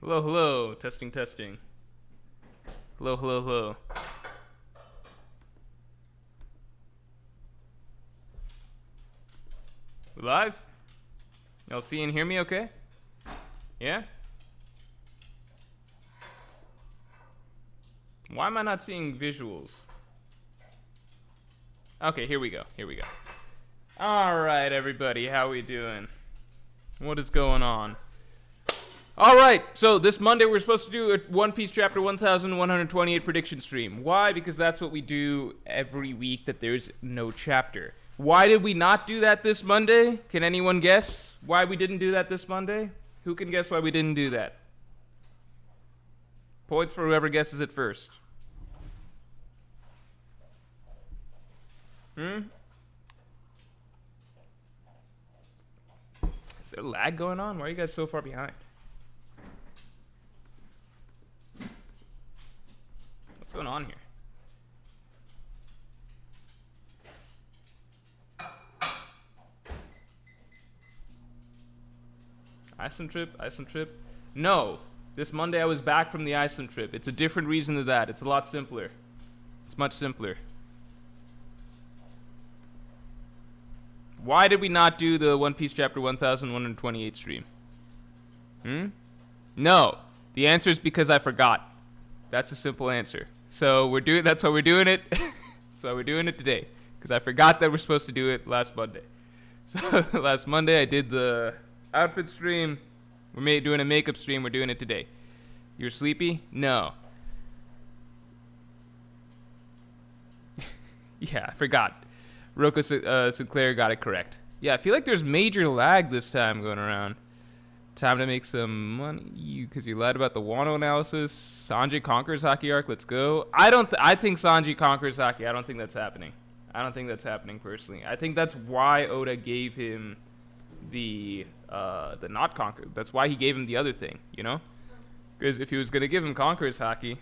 Hello, hello. Testing, testing. Hello, hello, hello. We live? Y'all see and hear me okay? Yeah? Why am I not seeing visuals? Okay, here we go. Here we go. Alright, everybody. How we doing? What is going on? Alright, so this Monday we're supposed to do a One Piece chapter 1128 prediction stream. Why? Because that's what we do every week that there's no chapter. Why did we not do that this Monday? Can anyone guess why we didn't do that this Monday? Who can guess why we didn't do that? Points for whoever guesses it first. Is there lag going on? Why are you guys so far behind? What's going on here? Iceland trip? No. This Monday I was back from the Iceland trip. It's a different reason to that. It's a lot simpler. It's much simpler. Why did we not do the One Piece chapter 1128 stream? No. The answer is because I forgot. That's a simple answer. So that's why we're doing it. So we're doing it today. Because I forgot that we're supposed to do it last Monday. So last Monday I did the outfit stream. We're doing a makeup stream. We're doing it today. You're sleepy? No. Yeah, I forgot. Roko Sinclair got it correct. Yeah, I feel like there's major lag this time going around. Time to make some money because you lied about the Wano analysis. Sanji conquers Haki arc. Let's go. I think Sanji conquers Haki. I don't think that's happening. I don't think that's happening personally. I think that's why Oda gave him the not conquer. That's why he gave him the other thing, you know? Because if he was gonna give him conquers Haki,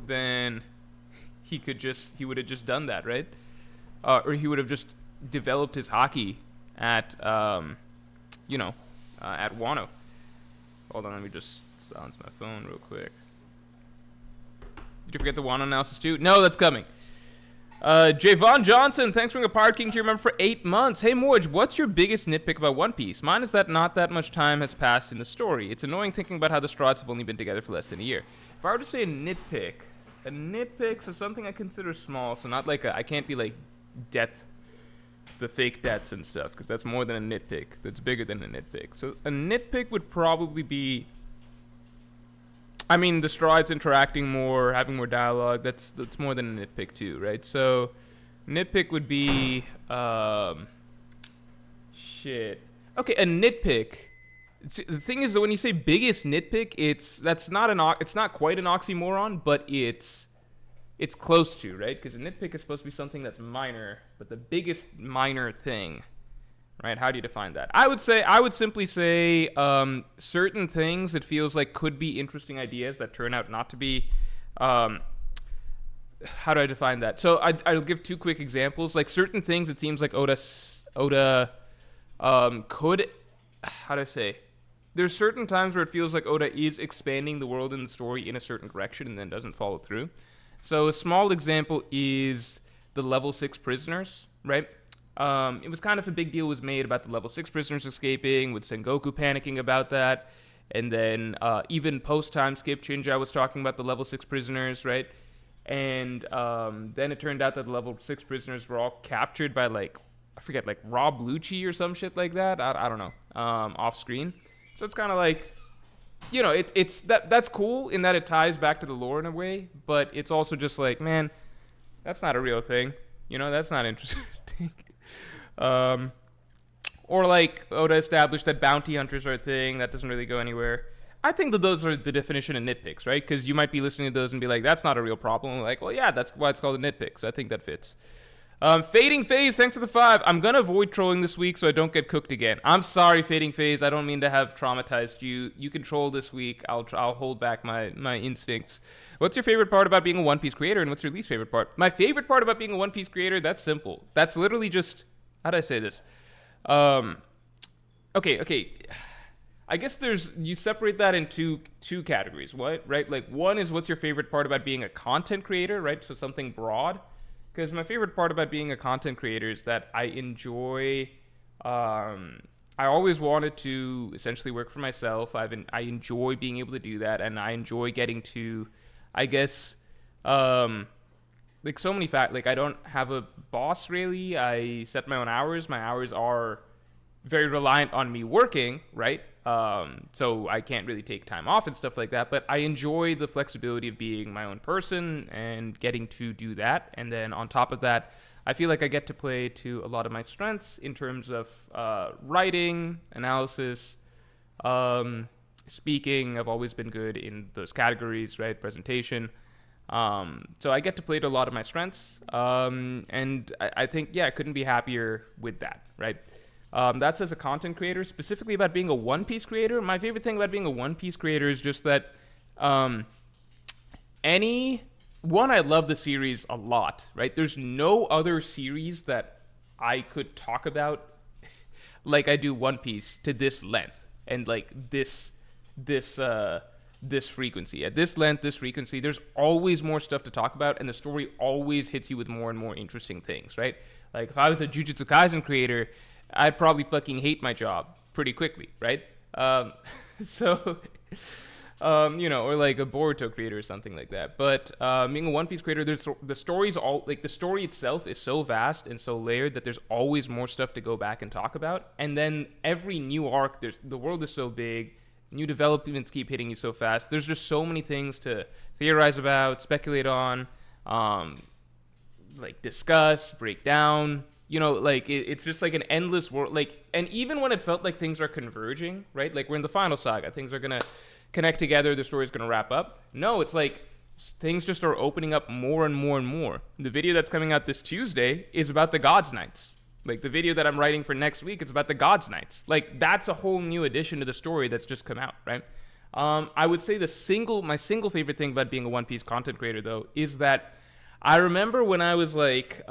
then he would have just done that, right? Or he would have just developed his Haki at at Wano. Hold on, let me just silence my phone real quick. Did you forget the Wano analysis too? No, that's coming. Javon Johnson, thanks for being a Pirate King tier member for 8 months. Hey Morj, what's your biggest nitpick about One Piece? Mine is that not that much time has passed in the story. It's annoying thinking about how the Straughts have only been together for less than a year. If I were to say a nitpick, so something I consider small, so not like I can't be like the fake deaths and stuff, because that's more than a nitpick. That's bigger than a nitpick. So a nitpick would probably be, I mean, the Strides interacting more, having more dialogue. That's more than a nitpick too, right? So nitpick would be shit. Okay, a nitpick. The thing is that when you say biggest nitpick, it's not quite an oxymoron, but it's close to, right? Because a nitpick is supposed to be something that's minor, but the biggest minor thing, right? How do you define that? I would simply say certain things it feels like could be interesting ideas that turn out not to be. How do I define that? So I'll give 2 quick examples. Like certain things, it seems like Oda could. How do I say? There's certain times where it feels like Oda is expanding the world and the story in a certain direction and then doesn't follow through. So a small example is the level 6 prisoners, right? It was kind of a big deal was made about the level 6 prisoners escaping, with Sengoku panicking about that. And then even post-time skip, Shinja was talking about the level 6 prisoners, right? And then it turned out that the level 6 prisoners were all captured by, like, I forget, like Rob Lucci or some shit like that. I don't know, off screen. So it's kind of like, you know, that's cool in that it ties back to the lore in a way, but it's also just like, man, that's not a real thing. You know, that's not interesting. Or like Oda established that bounty hunters are a thing that doesn't really go anywhere. I think that those are the definition of nitpicks, right? Because you might be listening to those and be like, that's not a real problem. Like, well, yeah, that's why it's called a nitpick. So I think that fits. Fading Phase, thanks for the 5. I'm gonna avoid trolling this week so I don't get cooked again. I'm sorry, Fading Phase. I don't mean to have traumatized you. You can troll this week. I'll hold back my instincts. What's your favorite part about being a One Piece creator, and what's your least favorite part? My favorite part about being a One Piece creator, that's simple. That's literally just, how do I say this? Okay. I guess you separate that into two categories. What, right? Like, one is what's your favorite part about being a content creator, right? So something broad. Because my favorite part about being a content creator is that I enjoy. I always wanted to essentially work for myself. I enjoy being able to do that, and I enjoy getting to, I guess, like so many like I don't have a boss really. I set my own hours. My hours are very reliant on me working, right? So I can't really take time off and stuff like that, but I enjoy the flexibility of being my own person and getting to do that. And then on top of that, I feel like I get to play to a lot of my strengths in terms of writing, analysis, speaking. I've always been good in those categories, right? Presentation. So I get to play to a lot of my strengths. And I think, yeah, I couldn't be happier with that, right? That's as a content creator. Specifically about being a One Piece creator, my favorite thing about being a One Piece creator is just that I love the series a lot, right? There's no other series that I could talk about like I do One Piece to this length and like this frequency. At this length, this frequency, there's always more stuff to talk about, and the story always hits you with more and more interesting things, right? Like if I was a Jujutsu Kaisen creator, I'd probably fucking hate my job pretty quickly, right? So, or like a Boruto creator or something like that. But being a One Piece creator, the story itself is so vast and so layered that there's always more stuff to go back and talk about. And then every new arc, the world is so big, new developments keep hitting you so fast. There's just so many things to theorize about, speculate on, like discuss, break down. It's just like an endless world. Like, and even when it felt like things are converging, right? Like we're in the final saga, things are gonna connect together, the story's gonna wrap up. No, it's like things just are opening up more and more and more. The video that's coming out this Tuesday is about the Gods Knights. Like the video that I'm writing for next week, it's about the Gods Knights. Like that's a whole new addition to the story that's just come out, right? I would say my single favorite thing about being a One Piece content creator though is that I remember when I was like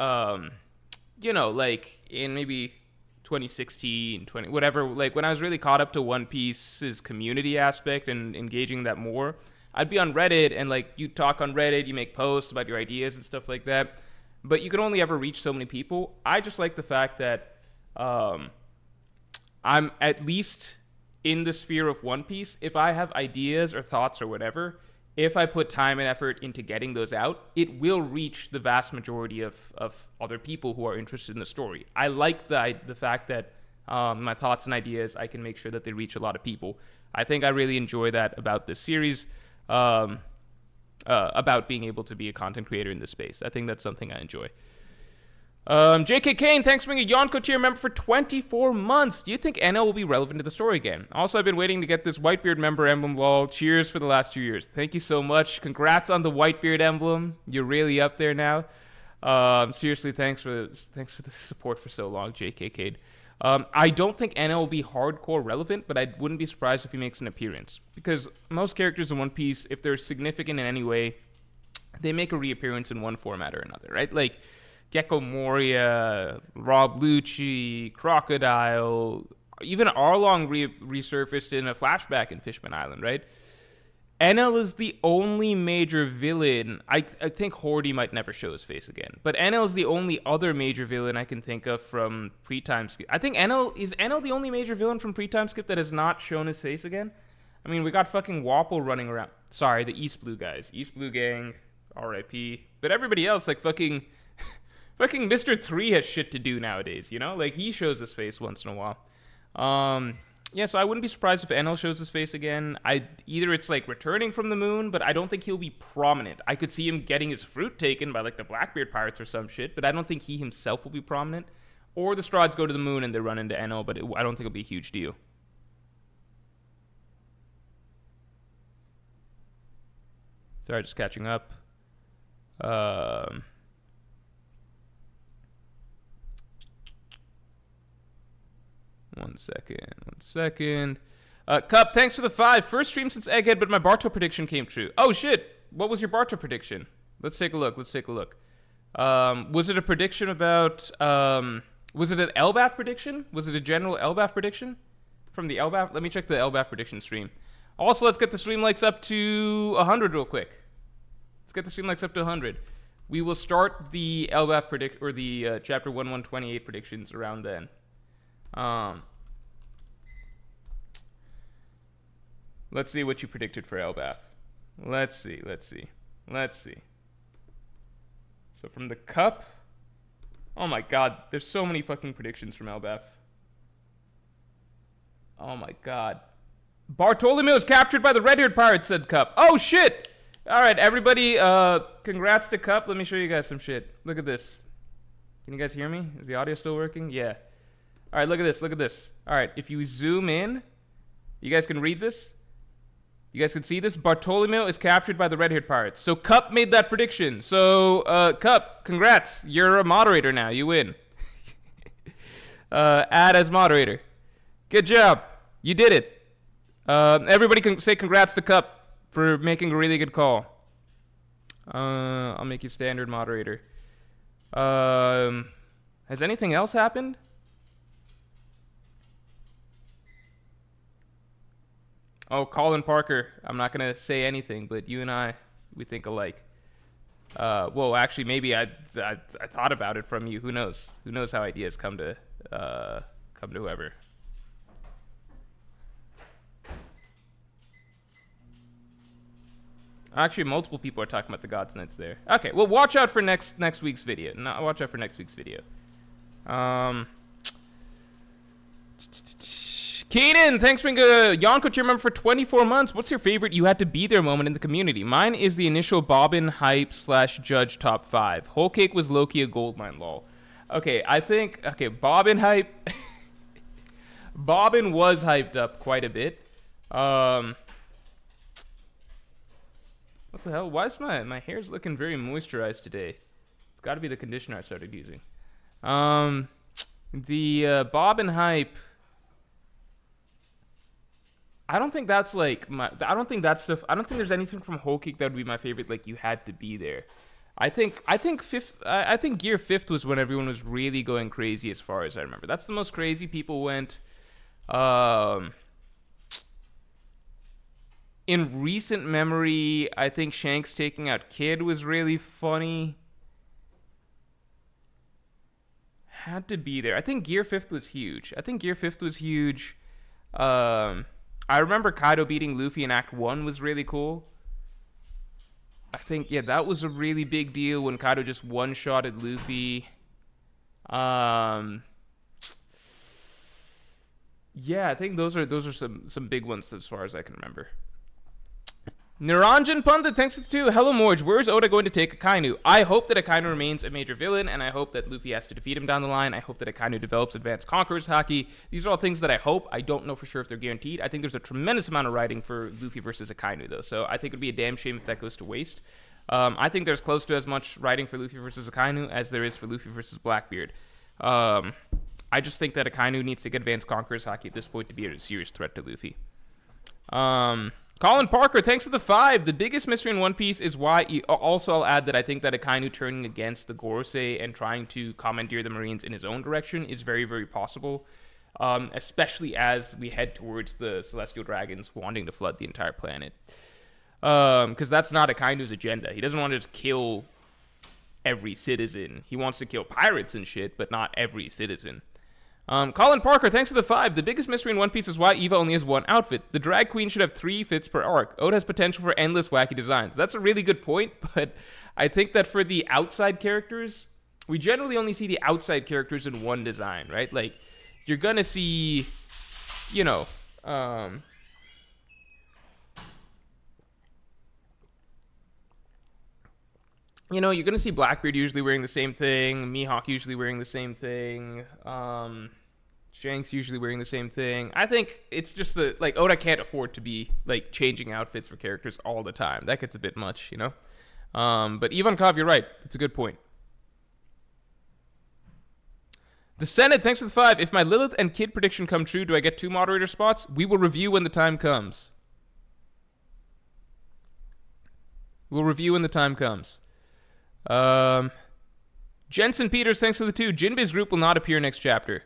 like in maybe 2016, whatever, like when I was really caught up to One Piece's community aspect and engaging that more, I'd be on Reddit and like you talk on Reddit, you make posts about your ideas and stuff like that, but you can only ever reach so many people. I just like the fact that I'm at least in the sphere of One Piece. If I have ideas or thoughts or whatever, if I put time and effort into getting those out, it will reach the vast majority of other people who are interested in the story. I like the fact that my thoughts and ideas, I can make sure that they reach a lot of people. I think I really enjoy that about this series, about being able to be a content creator in this space. I think that's something I enjoy. JK Kane, thanks for being a Yonko tier member for 24 months. Do you think NL will be relevant to the story again? Also, I've been waiting to get this Whitebeard member emblem lol. Cheers for the last 2 years. Thank you so much. Congrats on the Whitebeard emblem. You're really up there now. Seriously, thanks for the support for so long, JK Kane. I don't think NL will be hardcore relevant, but I wouldn't be surprised if he makes an appearance. Because most characters in One Piece, if they're significant in any way, they make a reappearance in one format or another, right? Like Gecko Moria, Rob Lucci, Crocodile, even Arlong resurfaced in a flashback in Fishman Island, right? NL is the only major villain. I think Hordy might never show his face again, but NL is the only other major villain I can think of from pre-time skip. I think NL the only major villain from pre-time skip that has not shown his face again? I mean, we got fucking Wapple running around. Sorry, the East Blue guys. East Blue gang, R.I.P. But everybody else, like fucking Mr. 3 has shit to do nowadays, Like, he shows his face once in a while. Yeah, so I wouldn't be surprised if NL shows his face again. Either it's, like, returning from the moon, but I don't think he'll be prominent. I could see him getting his fruit taken by, like, the Blackbeard Pirates or some shit, but I don't think he himself will be prominent. Or the Strahds go to the moon and they run into NL, but I don't think it'll be a huge deal. Sorry, just catching up. One second. Cup, thanks for the 5. First stream since Egghead, but my Barto prediction came true. Oh, shit. What was your Barto prediction? Let's take a look. Was it a prediction about... was it an Elbaf prediction? Was it a general Elbaf prediction? from the Elbaf. Let me check the Elbaf prediction stream. Also, let's get the stream likes up to 100 real quick. Let's get the stream likes up to 100. We will start the Elbaf the chapter 1128 predictions around then. Let's see what you predicted for Elbaf. Let's see. So from the cup, oh my god, there's so many fucking predictions from Elbaf. Oh my god. Bartolomeo is captured by the red-haired pirate, said Cup. Oh shit! Alright, everybody, congrats to Cup. Let me show you guys some shit. Look at this. Can you guys hear me? Is the audio still working? Yeah. Alright, look at this. Alright, if you zoom in, you guys can read this? You guys can see this? Bartolomeo is captured by the red-haired pirates. So Cup made that prediction. So, Cup, congrats. You're a moderator now. You win. Add as moderator. Good job. You did it. Everybody can say congrats to Cup for making a really good call. I'll make you standard moderator. Has anything else happened? Oh, Colin Parker. I'm not going to say anything, but you and I, we think alike. Well, actually, maybe I thought about it from you. Who knows? Who knows how ideas come to whoever. Actually, multiple people are talking about the God's Knights there. Okay, well, watch out for next week's video. Watch out for next week's video. Kaden, thanks for being a Yonko cheer member for 24 months. What's your favorite you had to be there moment in the community? Mine is the initial Bobbin hype / judge top 5. Whole cake was low-key a goldmine, lol. Okay, Bobbin hype. Bobbin was hyped up quite a bit. What the hell? Why is my hair's looking very moisturized today? It's got to be the conditioner I started using. The Bobbin hype. I don't think that's like I don't think there's anything from Whole Cake that would be my favorite. Like you had to be there. I think Gear 5th was when everyone was really going crazy as far as I remember. That's the most crazy people went. In recent memory, I think Shanks taking out Kid was really funny. Had to be there. I think Gear 5th was huge. I remember Kaido beating Luffy in Act 1 was really cool. I think, yeah, that was a really big deal when Kaido just one-shotted Luffy. Yeah, I think those are some big ones as far as I can remember. Niranjan Pundit, thanks to the 2. Hello, Morj. Where is Oda going to take Akainu? I hope that Akainu remains a major villain, and I hope that Luffy has to defeat him down the line. I hope that Akainu develops Advanced Conqueror's Haki. These are all things that I hope. I don't know for sure if they're guaranteed. I think there's a tremendous amount of writing for Luffy versus Akainu, though, so I think it would be a damn shame if that goes to waste. I think there's close to as much writing for Luffy versus Akainu as there is for Luffy versus Blackbeard. I just think that Akainu needs to get Advanced Conqueror's Haki at this point to be a serious threat to Luffy. Colin Parker, thanks to the 5. The biggest mystery in One Piece is why... Also, I'll add that I think that Akainu turning against the Gorosei and trying to commandeer the Marines in his own direction is very, very possible. Especially as we head towards the Celestial Dragons wanting to flood the entire planet. Because that's not Akainu's agenda. He doesn't want to just kill every citizen. He wants to kill pirates and shit, but not every citizen. Colin Parker, thanks to the 5. The biggest mystery in One Piece is why Eva only has one outfit. The drag queen should have 3 fits per arc. Oda has potential for endless wacky designs. That's a really good point, but I think that for the outside characters, we generally only see the outside characters in one design, right? Like, you're gonna see, you're gonna see Blackbeard usually wearing the same thing, Mihawk usually wearing the same thing, Shanks usually wearing the same thing. I think it's just Oda can't afford to be, changing outfits for characters all the time. That gets a bit much, But Ivankov, you're right. It's a good point. The Senate, thanks for the 5. If my Lilith and Kid prediction come true, do I get 2 moderator spots? We will review when the time comes. We'll review when the time comes. Jensen Peters, thanks for the 2. Jinbei's group will not appear next chapter.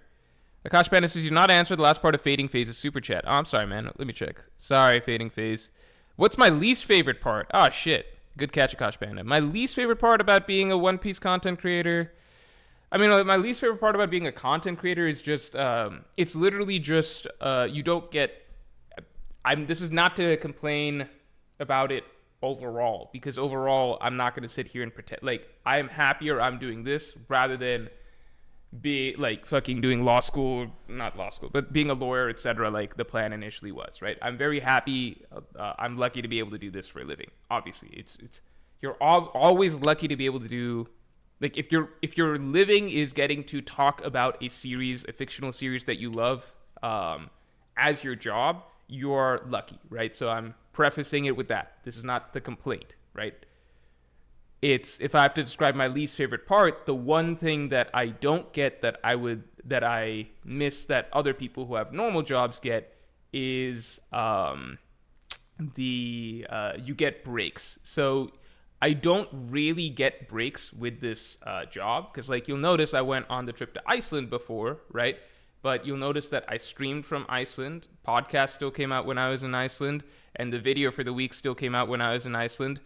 Akash Panda says, "You not answered the last part of Fading Phase is super chat." Oh, I'm sorry, man. Let me check. Sorry, Fading Phase. What's my least favorite part? Oh, shit. Good catch, Akash Panda. My least favorite part about being a One Piece content creator... I mean, my least favorite part about being a content creator is just... it's literally just... you don't get... This is not to complain about it overall, because overall, I'm not going to sit here and pretend... Like, I am happier I'm doing this rather than... be like fucking doing law school, not law school, but being a lawyer, etc. Like the plan initially was, right? I'm very happy. I'm lucky to be able to do this for a living. Obviously, it's you're always lucky to be able to do, like, if your living is getting to talk about a series, a fictional series that you love, as your job, you're lucky, right? So I'm prefacing it with that. This is not the complaint, right? It's, if I have to describe my least favorite part, the one thing that I don't get that I miss that other people who have normal jobs get is you get breaks. So I don't really get breaks with this job, because like you'll notice I went on the trip to Iceland before, right? But you'll notice that I streamed from Iceland. Podcast still came out when I was in Iceland, and the video for the week still came out when I was in Iceland.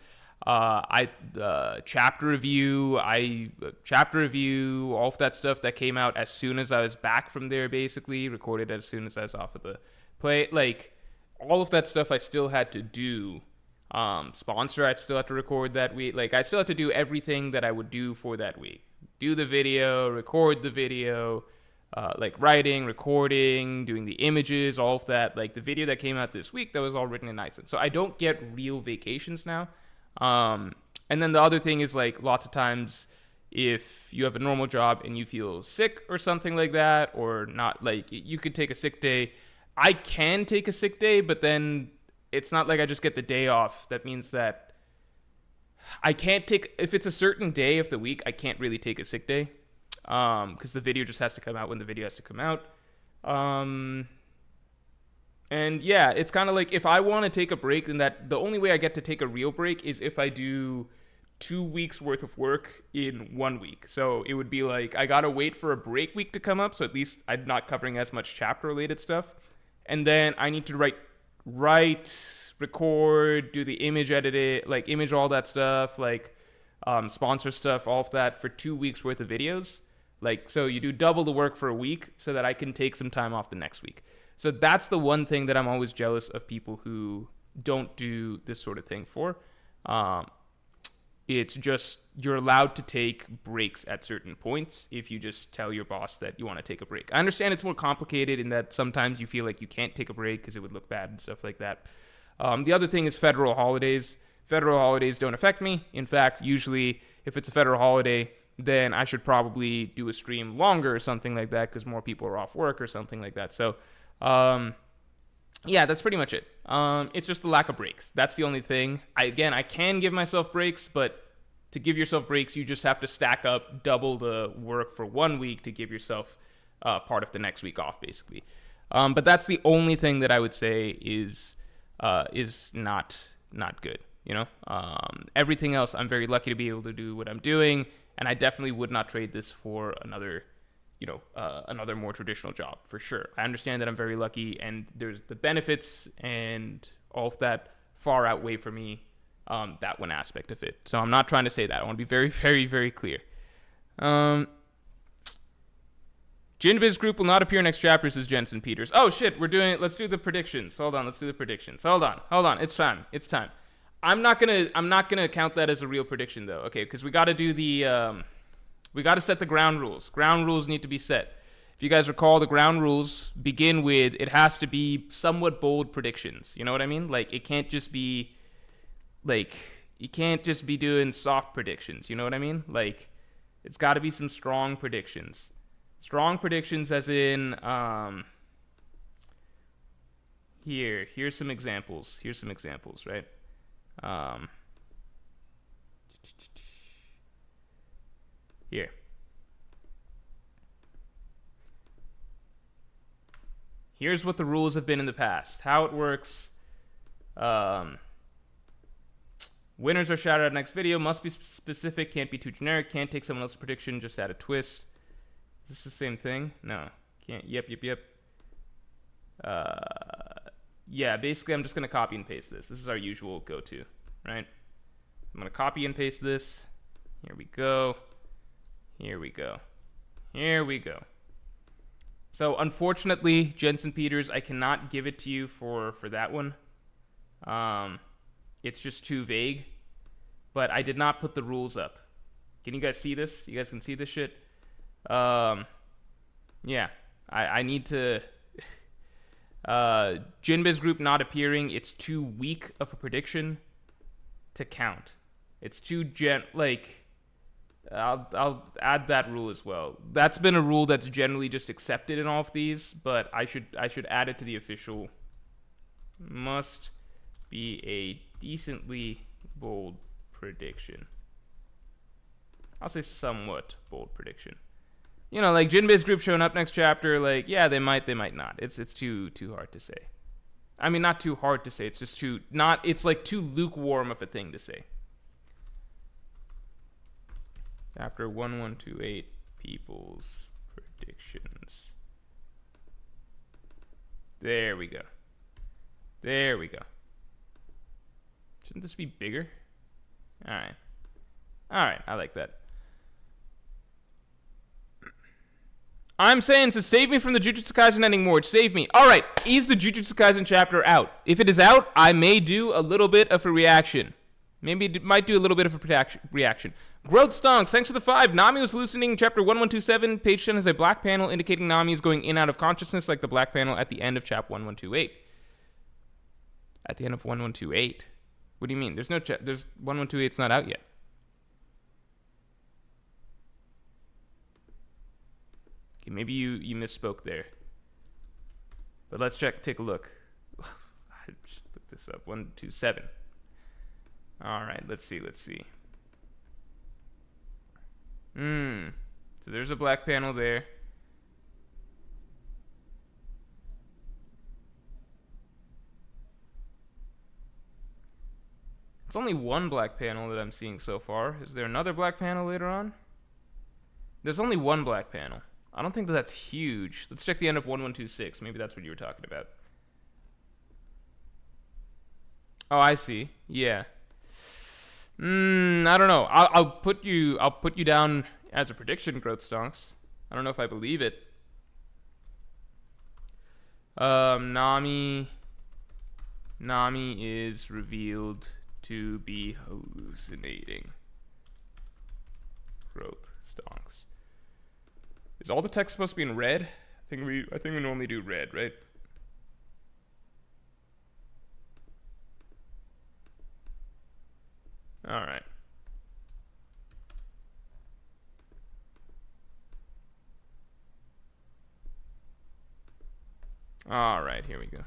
Chapter review, all of that stuff that came out as soon as I was back from there, basically recorded as soon as I was off of the play. Like all of that stuff I still had to do. Sponsor, I still had to record that week. Like I still had to do everything that I would do for that week. Do the video, record the video, like writing, recording, doing the images, all of that. Like the video that came out this week, that was all written in Iceland. So I don't get real vacations now. And then the other thing is, like, lots of times if you have a normal job and you feel sick or something like that, or not, like, you could take a sick day. I can take a sick day, but then it's not like I just get the day off. That means that I can't take, if it's a certain day of the week, I can't really take a sick day, because the video just has to come out when the video has to come out. And yeah, it's kind of like if I want to take a break, then that the only way I get to take a real break is if I do 2 weeks worth of work in 1 week. So it would be like I gotta wait for a break week to come up, so at least I'm not covering as much chapter related stuff. And then I need to write, record, do the image edit, like image all that stuff, like sponsor stuff, all of that for 2 weeks worth of videos. Like, so you do double the work for a week so that I can take some time off the next week. So that's the one thing that I'm always jealous of people who don't do this sort of thing for. It's just you're allowed to take breaks at certain points if you just tell your boss that you want to take a break. I understand it's more complicated in that sometimes you feel like you can't take a break because it would look bad and stuff like that. The other thing is federal holidays. Federal holidays don't affect me. In fact, usually if it's a federal holiday, then I should probably do a stream longer or something like that because more people are off work or something like that. So yeah, that's pretty much it. It's just the lack of breaks. That's the only thing. I can give myself breaks, but to give yourself breaks, you just have to stack up double the work for 1 week to give yourself part of the next week off, basically. But that's the only thing that I would say is not good. You know, everything else, I'm very lucky to be able to do what I'm doing, and I definitely would not trade this for another more traditional job, for sure. I understand that I'm very lucky, and there's the benefits and all of that far outweigh for me that one aspect of it. So I'm not trying to say that. I want to be very, very, very clear. Jinbiz group will not appear next chapter, says Jensen Peters. Oh shit, let's do the predictions. Hold on, let's do the predictions. Hold on. It's time. I'm not gonna count that as a real prediction though, okay? Because we gotta do we got to set the ground rules. Ground rules need to be set. If you guys recall, the ground rules begin with, it has to be somewhat bold predictions. You know what I mean? Like, it can't just be, like, you can't just be doing soft predictions. You know what I mean? Like, it's got to be some strong predictions. Strong predictions as in, here's some examples. Right? Here. Here's what the rules have been in the past. How it works. Winners are shouted out next video. Must be specific. Can't be too generic. Can't take someone else's prediction. Just add a twist. Is this the same thing? No. Can't. Yep. Yeah, basically I'm just going to copy and paste this. This is our usual go-to, right? I'm going to copy and paste this. Here we go. So unfortunately, Jensen Peters, I cannot give it to you for that one. It's just too vague. But I did not put the rules up. Can you guys see this? You guys can see this shit? Yeah. I need to... Jinbei's group not appearing, it's too weak of a prediction to count. It's too I'll add that rule as well. That's been a rule that's generally just accepted in all of these, but I should add it to the official. Must be a decently bold prediction. I'll say somewhat bold prediction. You know, like Jinbei's group showing up next chapter, like, yeah, they might not. It's too hard to say. I mean, not too hard to say. It's just it's like too lukewarm of a thing to say. Chapter 1128, people's predictions. There we go. Shouldn't this be bigger? All right, I like that. I'm saying, so save me from the Jujutsu Kaisen ending, Morj. Save me. All right, is the Jujutsu Kaisen chapter out? If it is out, I may do a little bit of a reaction. Might do a little bit of a reaction. Growth Stonks, thanks for the 5. Nami was hallucinating. Chapter 1127. Page 10 has a black panel indicating Nami is going in and out of consciousness, like the black panel at the end of chapter 1128. At the end of 1128? What do you mean? There's 1128's not out yet. Okay, maybe you misspoke there. But let's take a look. I just looked this up. 127. All right, let's see. So there's a black panel there. It's only one black panel that I'm seeing so far. Is there another black panel later on? There's only one black panel. I don't think that's huge. Let's check the end of 1126. Maybe that's what you were talking about. Oh, I see. Yeah. I don't know. I'll put you down as a prediction, Growth Stonks. I don't know if I believe it. Nami is revealed to be hallucinating. Growth Stonks. Is all the text supposed to be in red? I think we normally do red, right? All right. All right, here we go.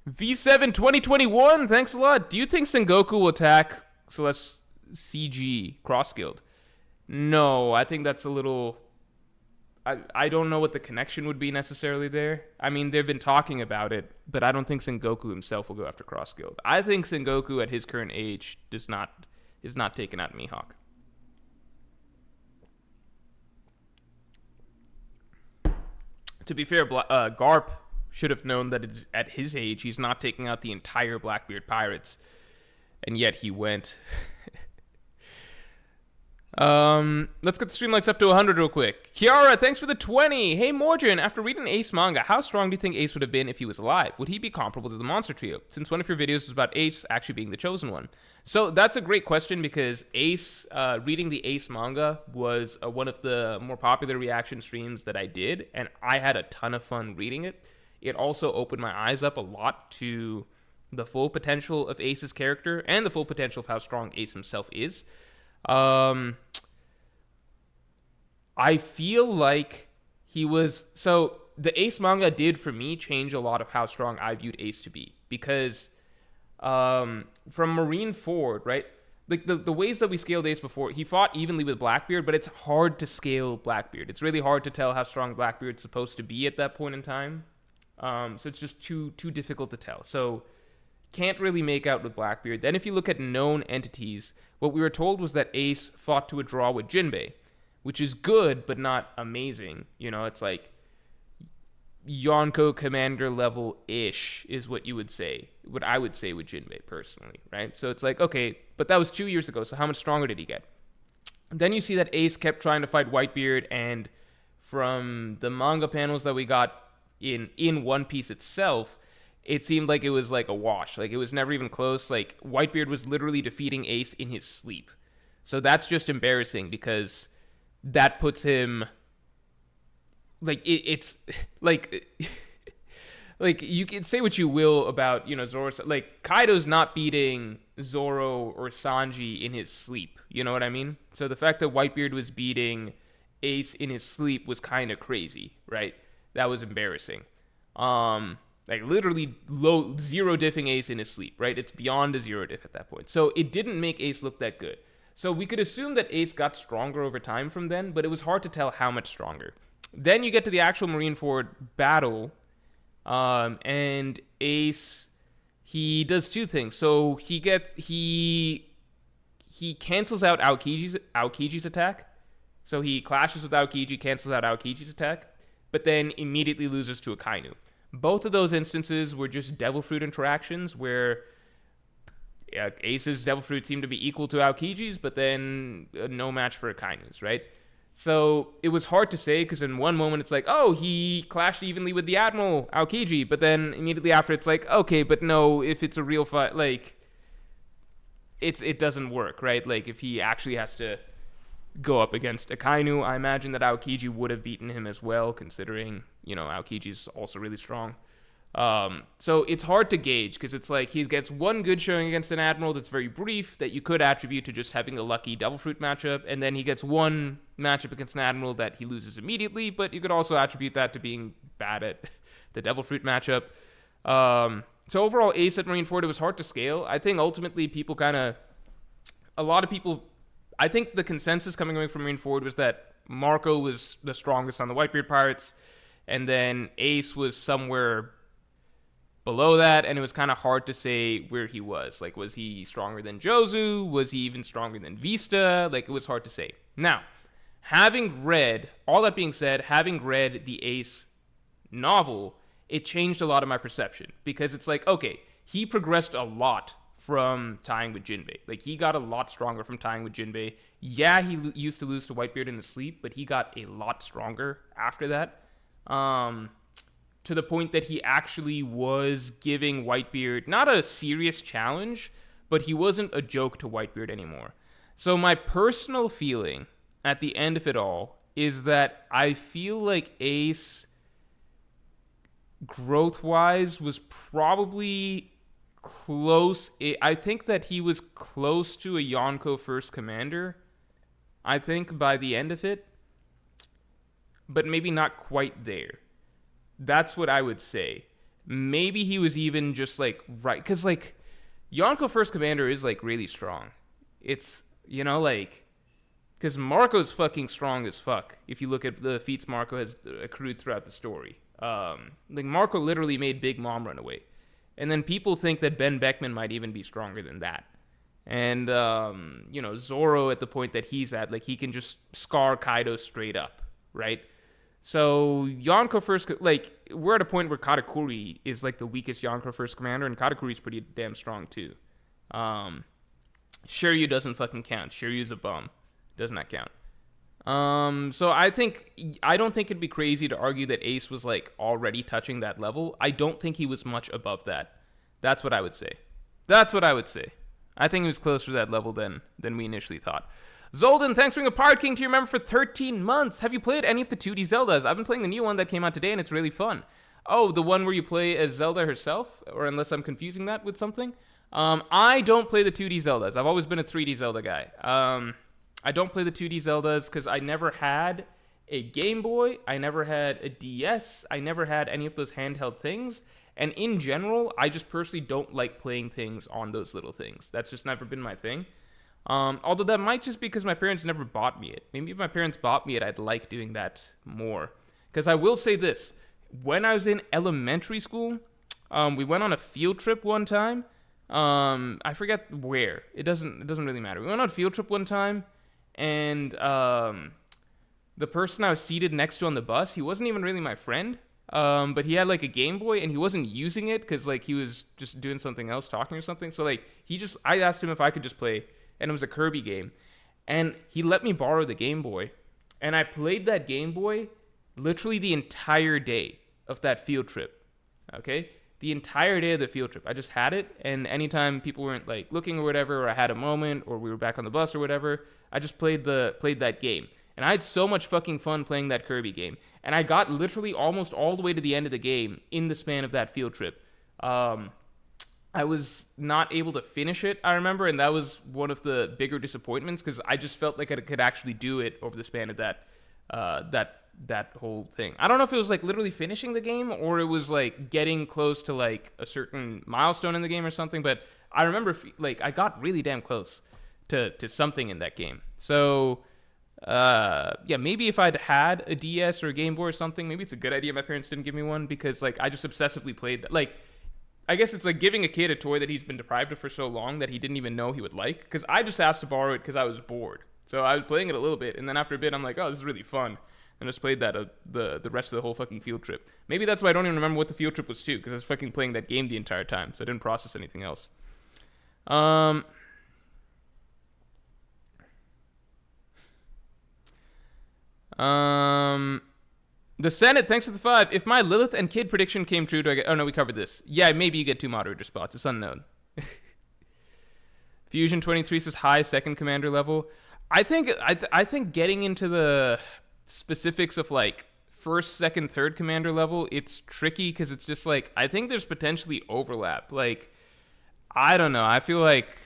V7 2021, thanks a lot. Do you think Sengoku will attack Celeste CG Cross Guild? No, I think that's a little... I don't know what the connection would be necessarily there. I mean, they've been talking about it, but I don't think Sengoku himself will go after Cross Guild. I think Sengoku at his current age is not taking out Mihawk. To be fair, Garp should have known that it's at his age he's not taking out the entire Blackbeard pirates, and yet he went. Let's get the stream likes up to 100 real quick. Kiara, thanks for the 20. Hey Morjin, after reading Ace manga, how strong do you think Ace would have been if he was alive? Would he be comparable to the Monster Trio? Since one of your videos was about Ace actually being the chosen one. So that's a great question because Ace, reading the Ace manga was one of the more popular reaction streams that I did, and I had a ton of fun reading it. It also opened my eyes up a lot to the full potential of Ace's character and the full potential of how strong Ace himself is. I feel like he was... So, the Ace manga did, for me, change a lot of how strong I viewed Ace to be. Because, from Marineford, right? Like, the ways that we scaled Ace before, he fought evenly with Blackbeard, but it's hard to scale Blackbeard. It's really hard to tell how strong Blackbeard's supposed to be at that point in time. So, it's just too difficult to tell. So... can't really make out with Blackbeard. Then if you look at known entities, what we were told was that Ace fought to a draw with Jinbei, which is good but not amazing. It's like Yonko commander level ish is what I would say with Jinbei personally, right? So it's like, okay, but that was 2 years ago, so how much stronger did he get? Then you see that Ace kept trying to fight Whitebeard, and from the manga panels that we got in One Piece itself, it seemed like it was like a wash. Like, it was never even close. Like, Whitebeard was literally defeating Ace in his sleep. So that's just embarrassing, because that puts him like it's like like you can say what you will about Zoro. Like, Kaido's not beating Zoro or Sanji in his sleep. You know what I mean? So the fact that Whitebeard was beating Ace in his sleep was kind of crazy, right? That was embarrassing. Like, literally zero diffing Ace in his sleep, right? It's beyond a zero diff at that point. So it didn't make Ace look that good. So we could assume that Ace got stronger over time from then, but it was hard to tell how much stronger. Then you get to the actual Marineford battle, and Ace, he does two things. So he cancels out Aokiji's attack. So he clashes with Aokiji, cancels out Aokiji's attack, but then immediately loses to Akainu. Both of those instances were just Devil Fruit interactions where Ace's Devil Fruit seemed to be equal to Aokiji's, but then no match for Akainu's, right? So it was hard to say, because in one moment it's like, oh, he clashed evenly with the Admiral Aokiji, but then immediately after it's like, okay, but no, if it's a real fight, like, it doesn't work, right? Like, if he actually has to go up against Akainu, I imagine that Aokiji would have beaten him as well, considering, Aokiji's also really strong. So it's hard to gauge, because it's like he gets one good showing against an Admiral that's very brief that you could attribute to just having a lucky Devil Fruit matchup, and then he gets one matchup against an Admiral that he loses immediately, but you could also attribute that to being bad at the Devil Fruit matchup. So overall, Ace at Marineford, it was hard to scale. I think ultimately I think the consensus coming away from Marineford was that Marco was the strongest on the Whitebeard Pirates, and then Ace was somewhere below that, and it was kind of hard to say where he was. Like, was he stronger than Jozu? Was he even stronger than Vista? Like, it was hard to say. Now, having read the Ace novel, it changed a lot of my perception, because it's like, okay, he progressed a lot from tying with Jinbei. Like, he got a lot stronger from tying with Jinbei. Yeah, he used to lose to Whitebeard in his sleep, but he got a lot stronger after that. To the point that he actually was giving Whitebeard not a serious challenge, but he wasn't a joke to Whitebeard anymore. So my personal feeling at the end of it all is that I feel like Ace, growth-wise, was probably close. I think that he was close to a Yonko first commander, I think, by the end of it, but maybe not quite there. That's what I would say. Maybe he was even just like right, because like Yonko first commander is like really strong. It's, like, because Marco's fucking strong as fuck if you look at the feats Marco has accrued throughout the story. Like, Marco literally made Big Mom run away. And then people think that Ben Beckman might even be stronger than that. And, Zoro at the point that he's at, like, he can just scar Kaido straight up, right? So, Yonko first, like, we're at a point where Katakuri is, like, the weakest Yonko first commander, and Katakuri's pretty damn strong, too. Shiryu doesn't fucking count. Shiryu's a bum. Does not count. So I don't think it'd be crazy to argue that Ace was, like, already touching that level. I don't think he was much above that. That's what I would say. I think he was closer to that level than we initially thought. Zolden, thanks for being a Pirate King to your member for 13 months. Have you played any of the 2D Zeldas? I've been playing the new one that came out today, and it's really fun. Oh, the one where you play as Zelda herself? Or unless I'm confusing that with something? I don't play the 2D Zeldas. I've always been a 3D Zelda guy. I don't play the 2D Zeldas because I never had a Game Boy. I never had a DS. I never had any of those handheld things. And in general, I just personally don't like playing things on those little things. That's just never been my thing. Although that might just be because my parents never bought me it. Maybe if my parents bought me it, I'd like doing that more. Because I will say this. When I was in elementary school, we went on a field trip one time. I forget where. It doesn't really matter. We went on a field trip one time, and the person I was seated next to on the bus, he wasn't even really my friend. But he had like a Game Boy and he wasn't using it because like he was just doing something else, talking or something. So like I asked him if I could just play, and it was a Kirby game, and he let me borrow the Game Boy, and I played that Game Boy literally the entire day of that field trip. Okay, the entire day of the field trip, I just had it, and anytime people weren't like looking or whatever, or I had a moment, or we were back on the bus or whatever, I just played that game. And I had so much fucking fun playing that Kirby game. And I got literally almost all the way to the end of the game in the span of that field trip. I was not able to finish it, I remember, and that was one of the bigger disappointments because I just felt like I could actually do it over the span of that whole thing. I don't know if it was like literally finishing the game or it was like getting close to like a certain milestone in the game or something, but I remember like I got really damn close to something in that game. So yeah, maybe if I'd had a DS or a Game Boy or something, maybe it's a good idea my parents didn't give me one because like I just obsessively played that. Like I guess it's like giving a kid a toy that he's been deprived of for so long that he didn't even know he would like, because I just asked to borrow it because I was bored. So I was playing it a little bit, and then after a bit I'm like, oh, this is really fun, and just played that the rest of the whole fucking field trip. Maybe that's why I don't even remember what the field trip was to, because I was fucking playing that game the entire time, so I didn't process anything else. The Senate, thanks for the 5. If my Lilith and Kid prediction came true, do I get... Oh, no, we covered this. Yeah, maybe you get 2 moderator spots. It's unknown. Fusion 23 says high second commander level. I think getting into the specifics of, like, first, second, third commander level, it's tricky because it's just, like, I think there's potentially overlap. Like, I don't know. I feel like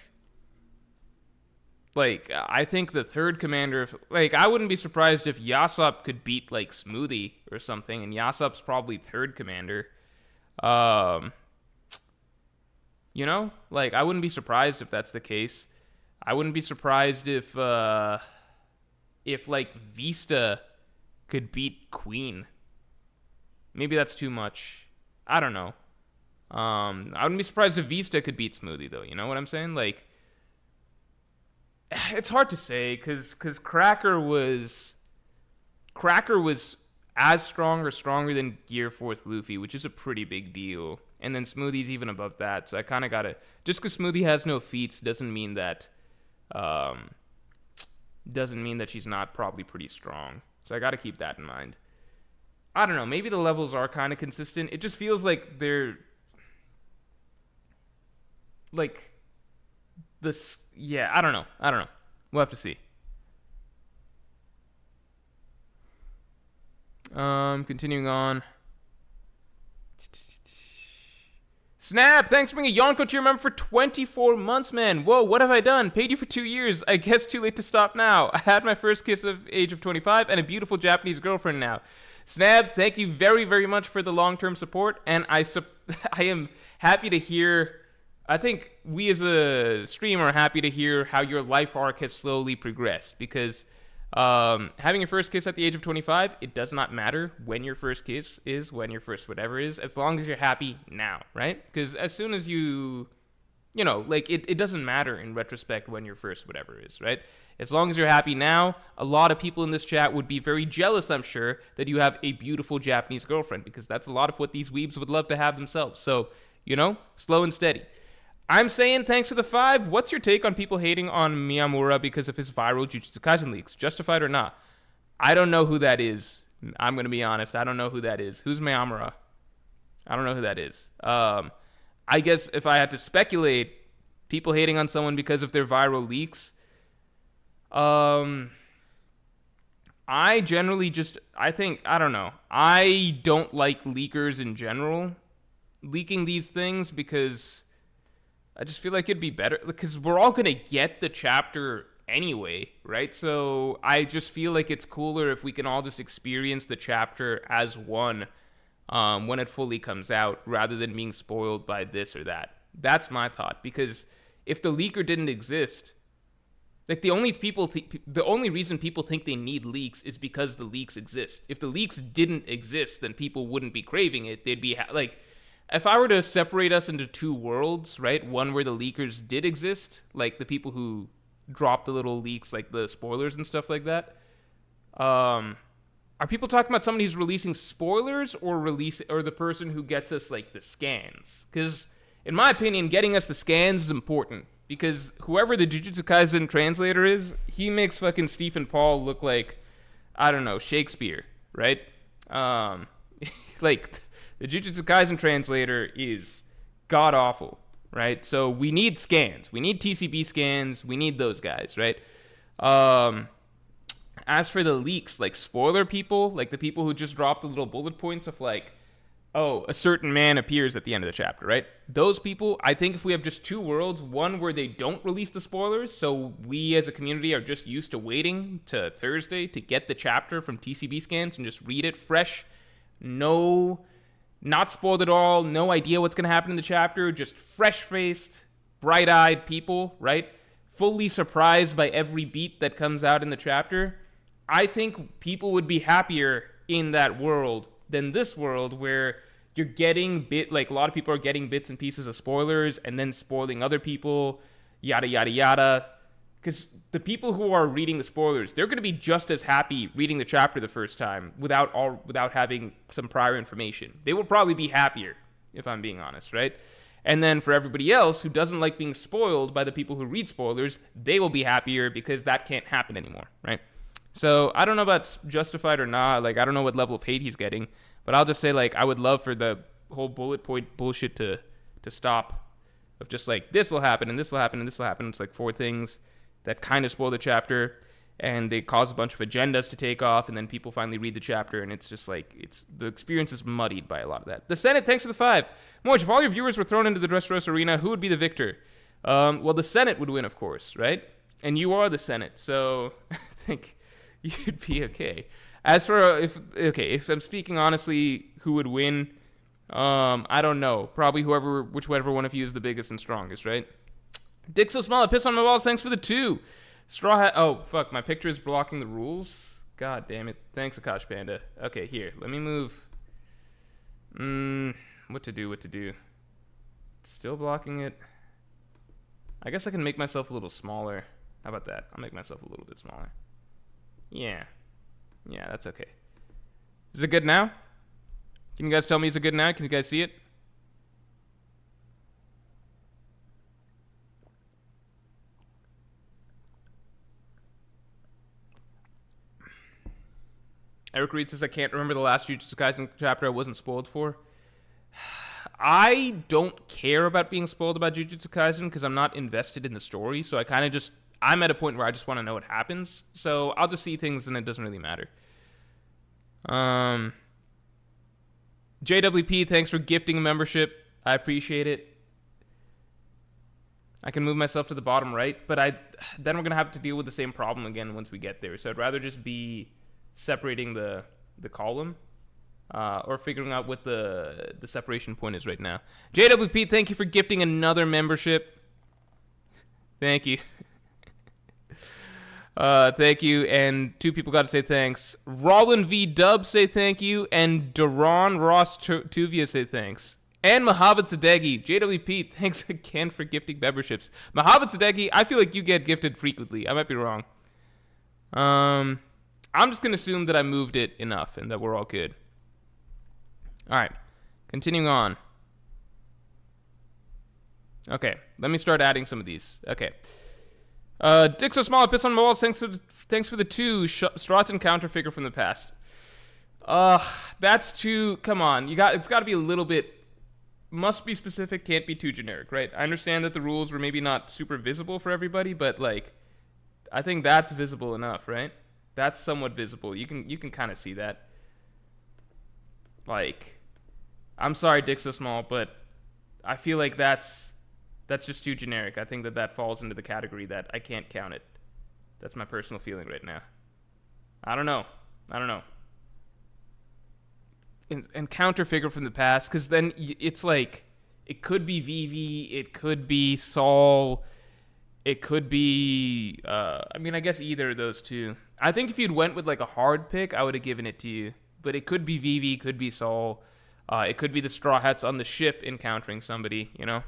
I think the third commander, like, I wouldn't be surprised if Usopp could beat, like, Smoothie or something, and Usopp's probably third commander. You know? Like, I wouldn't be surprised if that's the case. I wouldn't be surprised if like, Vista could beat Queen. Maybe that's too much. I don't know. I wouldn't be surprised if Vista could beat Smoothie, though. You know what I'm saying? Like, it's hard to say because Cracker was as strong or stronger than Gear 4th Luffy, which is a pretty big deal. And then Smoothie's even above that, so I kind of gotta, just because Smoothie has no feats doesn't mean that she's not probably pretty strong. So I gotta keep that in mind. I don't know, maybe the levels are kind of consistent. It just feels like they're like this. Yeah, I don't know. We'll have to see. Continuing on. Snap! Thanks for being a Yonko tier member for 24 months, man. Whoa, what have I done? Paid you for 2 years. I guess too late to stop now. I had my first kiss of age of 25 and a beautiful Japanese girlfriend now. Snap, thank you very, very much for the long-term support, and I am happy to hear... I think we as a stream are happy to hear how your life arc has slowly progressed, because having your first kiss at the age of 25, it does not matter when your first kiss is, when your first whatever is, as long as you're happy now, right? Because as soon as you know, like, it doesn't matter in retrospect when your first whatever is, right? As long as you're happy now, a lot of people in this chat would be very jealous, I'm sure, that you have a beautiful Japanese girlfriend, because that's a lot of what these weebs would love to have themselves. So, you know, slow and steady. I'm saying thanks for the 5. What's your take on people hating on Miyamura because of his viral Jujutsu Kaisen leaks? Justified or not? I don't know who that is. I'm going to be honest. I don't know who that is. Who's Miyamura? I don't know who that is. I guess if I had to speculate, people hating on someone because of their viral leaks, I generally just, I don't know. I don't like leakers in general leaking these things because I just feel like it'd be better because we're all going to get the chapter anyway, right? So I just feel like it's cooler if we can all just experience the chapter as one when it fully comes out rather than being spoiled by this or that. That's my thought, because if the leaker didn't exist, like the only reason people think they need leaks is because the leaks exist. If the leaks didn't exist, then people wouldn't be craving it. They'd be like, if I were to separate us into two worlds, right? One where the leakers did exist, like the people who dropped the little leaks, like the spoilers and stuff like that. Are people talking about somebody who's releasing spoilers or the person who gets us like the scans? Because in my opinion, getting us the scans is important because whoever the Jujutsu Kaisen translator is, he makes fucking Stephen Paul look like, I don't know, Shakespeare, right? Like the Jujutsu Kaisen translator is god awful, right? So we need scans, we need TCB scans, we need those guys, right? As for the leaks, like spoiler people, like the people who just drop the little bullet points of like, oh, a certain man appears at the end of the chapter, right? Those people, I think if we have just two worlds, one where they don't release the spoilers, so we as a community are just used to waiting to Thursday to get the chapter from TCB scans and just read it fresh, no, not spoiled at all, no idea what's going to happen in the chapter, just fresh-faced, bright-eyed people, right? Fully surprised by every beat that comes out in the chapter. I think people would be happier in that world than this world where you're getting like a lot of people are getting bits and pieces of spoilers and then spoiling other people, yada yada yada. Because the people who are reading the spoilers, they're going to be just as happy reading the chapter the first time without having some prior information. They will probably be happier, if I'm being honest, right? And then for everybody else who doesn't like being spoiled by the people who read spoilers, they will be happier because that can't happen anymore, right? So I don't know about justified or not. Like, I don't know what level of hate he's getting, but I'll just say, like, I would love for the whole bullet point bullshit to stop. Of just like, this will happen and this will happen and this will happen. It's like 4 things that kind of spoil the chapter, and they cause a bunch of agendas to take off, and then people finally read the chapter, and it's just like, the experience is muddied by a lot of that. The Senate, thanks for the 5. Morj, if all your viewers were thrown into the Dressrosa arena, who would be the victor? Well, the Senate would win, of course, right? And you are the Senate, so I think you'd be okay. As for if I'm speaking honestly, who would win? I don't know. Probably whichever one of you is the biggest and strongest, right? Dick so small, I piss on my balls. Thanks for the 2. Straw hat. Oh fuck, my picture is blocking the rules. God damn it. Thanks, Akash Panda. Okay, here. Let me move. What to do? Still blocking it. I guess I can make myself a little smaller. How about that? I'll make myself a little bit smaller. Yeah, that's okay. Is it good now? Can you guys tell me is it good now? Can you guys see it? Eric Reed says, I can't remember the last Jujutsu Kaisen chapter I wasn't spoiled for. I don't care about being spoiled about Jujutsu Kaisen because I'm not invested in the story, so I'm at a point where I just want to know what happens. So I'll just see things and it doesn't really matter. JWP, thanks for gifting a membership. I appreciate it. I can move myself to the bottom right, but then we're going to have to deal with the same problem again once we get there. So I'd rather just be separating the column or figuring out what the separation point is right now. JWP, thank you for gifting another membership. Thank you. Thank you, and 2 people got to say thanks. Roland V. Dub say thank you, and Duran Ross Tuvia say thanks. And Mohamed Sadeghi, JWP, thanks again for gifting memberships. Mohamed Sadeghi, I feel like you get gifted frequently. I might be wrong. I'm just going to assume that I moved it enough and that we're all good. All right, continuing on. Okay, let me start adding some of these. Okay. Dick so small, I piss on my walls. Thanks for the 2. Stratton counter figure from the past. That's too. Come on, it's got to be a little bit. Must be specific, can't be too generic, right? I understand that the rules were maybe not super visible for everybody, but like, I think that's visible enough, right? That's somewhat visible. You can kind of see that. Like, I'm sorry, Dick so small, but I feel like that's just too generic. I think that falls into the category that I can't count it. That's my personal feeling right now. I don't know. And counter figure from the past, because then it's like, it could be Vivi, it could be Saul, it could be, I guess either of those 2. I think if you'd went with like a hard pick, I would have given it to you. But it could be Vivi, could be Saul, it could be the Straw Hats on the ship encountering somebody, you know?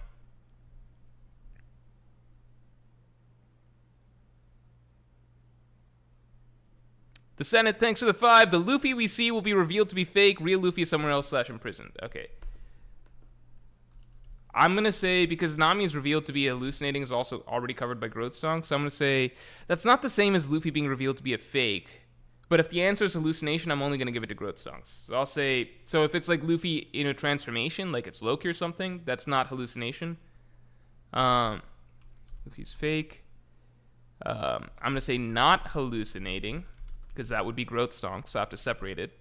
The Senate, thanks for the 5. The Luffy we see will be revealed to be fake. Real Luffy is somewhere else / imprisoned. Okay. I'm going to say, because Nami is revealed to be hallucinating, is also already covered by growth stonks. So I'm going to say that's not the same as Luffy being revealed to be a fake. But if the answer is hallucination, I'm only going to give it to growth stonks. So I'll say, so if it's like Luffy in a transformation, like it's Loki or something, that's not hallucination. Luffy's fake. I'm going to say not hallucinating, because that would be growth stonks, so I have to separate it.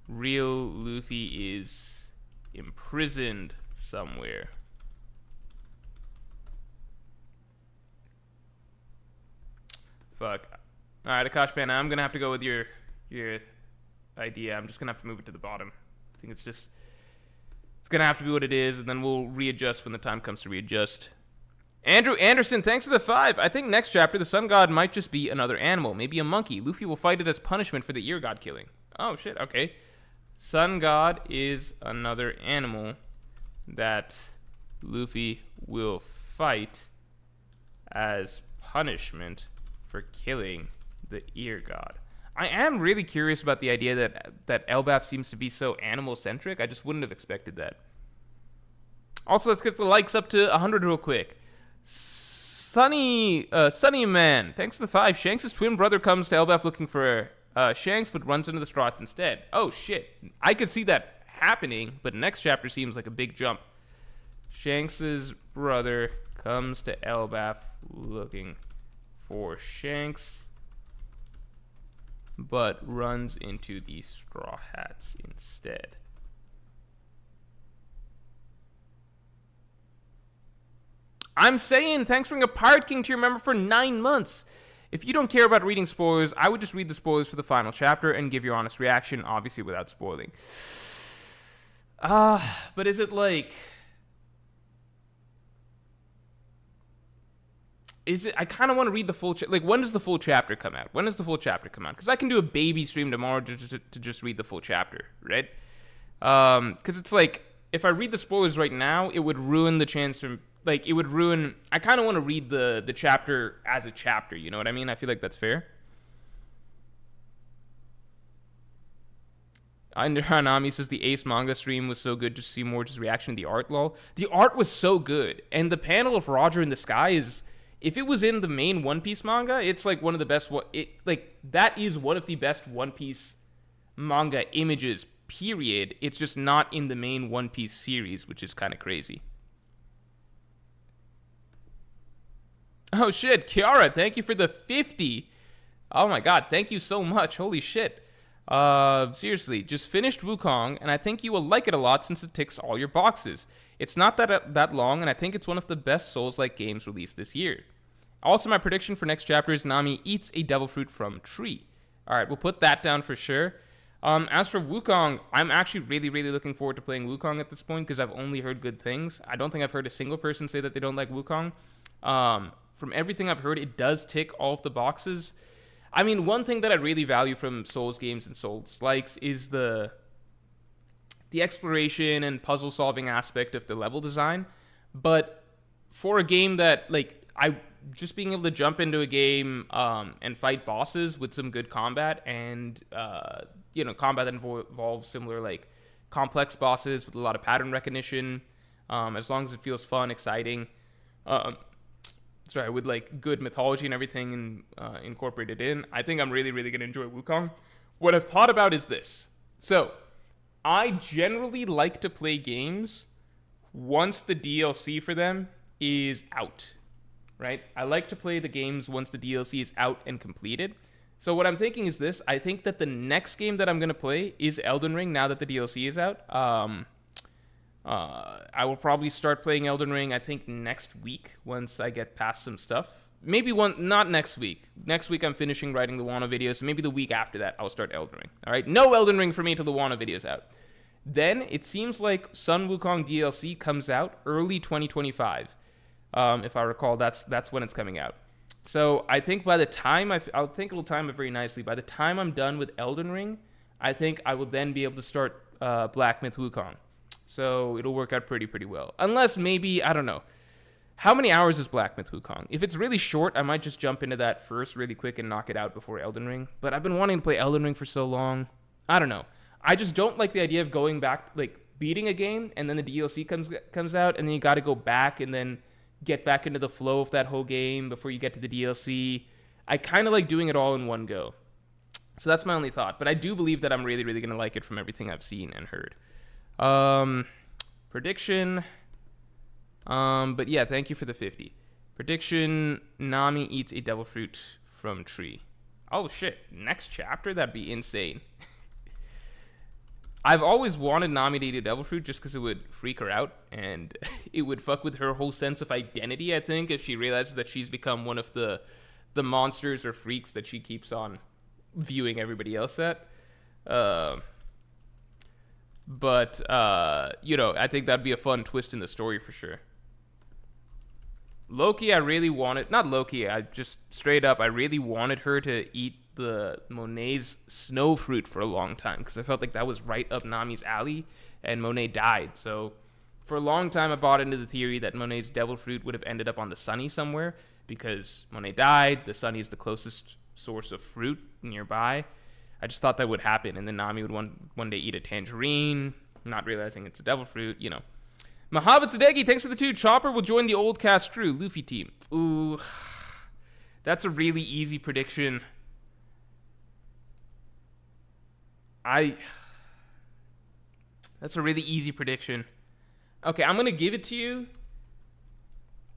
Real Luffy is imprisoned somewhere. Fuck. Alright, Akash Bana, I'm gonna have to go with your idea. I'm just gonna have to move it to the bottom. I think it's gonna have to be what it is, and then we'll readjust when the time comes to readjust. Andrew Anderson, thanks for the 5. I think next chapter the Sun God might just be another animal, maybe a monkey. Luffy will fight it as punishment for the Ear God killing. Oh shit, okay. Sun God is another animal that Luffy will fight as punishment for killing the Ear God. I am really curious about the idea that Elbaf seems to be so animal-centric. I just wouldn't have expected that. Also, let's get the likes up to 100 real quick. Sunny Man, thanks for the 5. Shanks' twin brother comes to Elbaf looking for Shanks, but runs into the straw hats instead. Oh, shit. I could see that happening, but next chapter seems like a big jump. Shanks' brother comes to Elbaf looking for Shanks, but runs into the straw hats instead. I'm saying thanks for being a Pirate King to your member for 9 months. If you don't care about reading spoilers, I would just read the spoilers for the final chapter and give your honest reaction, obviously without spoiling. But is it like... I kind of want to read the full... Like, when does the full chapter come out? When does the full chapter come out? Because I can do a baby stream tomorrow to just read the full chapter, right? Because it's like, if I read the spoilers right now, it would ruin the chance for... Like, it would ruin... I kind of want to read the chapter as a chapter, you know what I mean? I feel like that's fair. Hanami says the Ace manga stream was so good to see Morj's reaction to the art, lol. The art was so good. And the panel of Roger in the sky is... If it was in the main One Piece manga, it's like one of the best... that is one of the best One Piece manga images, period. It's just not in the main One Piece series, which is kind of crazy. Oh shit, Kiara, thank you for the 50. Oh my god, thank you so much. Holy shit. Seriously, just finished Wukong, and I think you will like it a lot since it ticks all your boxes. It's not that long, and I think it's one of the best Souls-like games released this year. Also, my prediction for next chapter is Nami eats a devil fruit from tree. Alright, we'll put that down for sure. As for Wukong, I'm actually really, really looking forward to playing Wukong at this point, because I've only heard good things. I don't think I've heard a single person say that they don't like Wukong. From everything I've heard, it does tick all of the boxes. I mean, one thing that I really value from Souls games and Souls-likes is the exploration and puzzle-solving aspect of the level design. But for a game that, like, just being able to jump into a game and fight bosses with some good combat and, combat that involves similar, like, complex bosses with a lot of pattern recognition, as long as it feels fun, exciting, with like good mythology and everything and incorporated in, I think I'm really, really going to enjoy Wukong. What I've thought about is this. So, I generally like to play games once the DLC for them is out, right? I like to play the games once the DLC is out and completed. So what I'm thinking is this. I think that the next game that I'm going to play is Elden Ring now that the DLC is out. I will probably start playing Elden Ring, I think, next week once I get past some stuff. Maybe not next week. Next week I'm finishing writing the Wano video, so maybe the week after that I'll start Elden Ring. All right, no Elden Ring for me till the Wano video's out. Then it seems like Sun Wukong DLC comes out early 2025. If I recall, that's when it's coming out. So I think by the time I'll think it'll time it very nicely. By the time I'm done with Elden Ring, I think I will then be able to start Black Myth Wukong. So it'll work out pretty well. Unless maybe, I don't know. How many hours is Black Myth Wukong? If it's really short, I might just jump into that first really quick and knock it out before Elden Ring. But I've been wanting to play Elden Ring for so long. I don't know. I just don't like the idea of going back, like beating a game and then the DLC comes out and then you got to go back and then get back into the flow of that whole game before you get to the DLC. I kind of like doing it all in one go. So that's my only thought. But I do believe that I'm really, really going to like it from everything I've seen and heard. Prediction. But yeah, thank you for the 50. Prediction, Nami eats a devil fruit from tree. Oh shit, next chapter? That'd be insane. I've always wanted Nami to eat a devil fruit just because it would freak her out and it would fuck with her whole sense of identity, I think, if she realizes that she's become one of the monsters or freaks that she keeps on viewing everybody else at. But I think that'd be a fun twist in the story for sure. Loki, I really wanted... Not Loki, I just straight up, I really wanted her to eat the Monet's snow fruit for a long time because I felt like that was right up Nami's alley and Monet died. So for a long time, I bought into the theory that Monet's devil fruit would have ended up on the Sunny somewhere because Monet died. The Sunny is the closest source of fruit nearby. I just thought that would happen, and then Nami would one day eat a tangerine, not realizing it's a devil fruit, you know. Mahavat Sadegi, thanks for the 2. Chopper will join the old cast crew, Luffy team. Ooh, that's a really easy prediction. That's a really easy prediction. Okay, I'm going to give it to you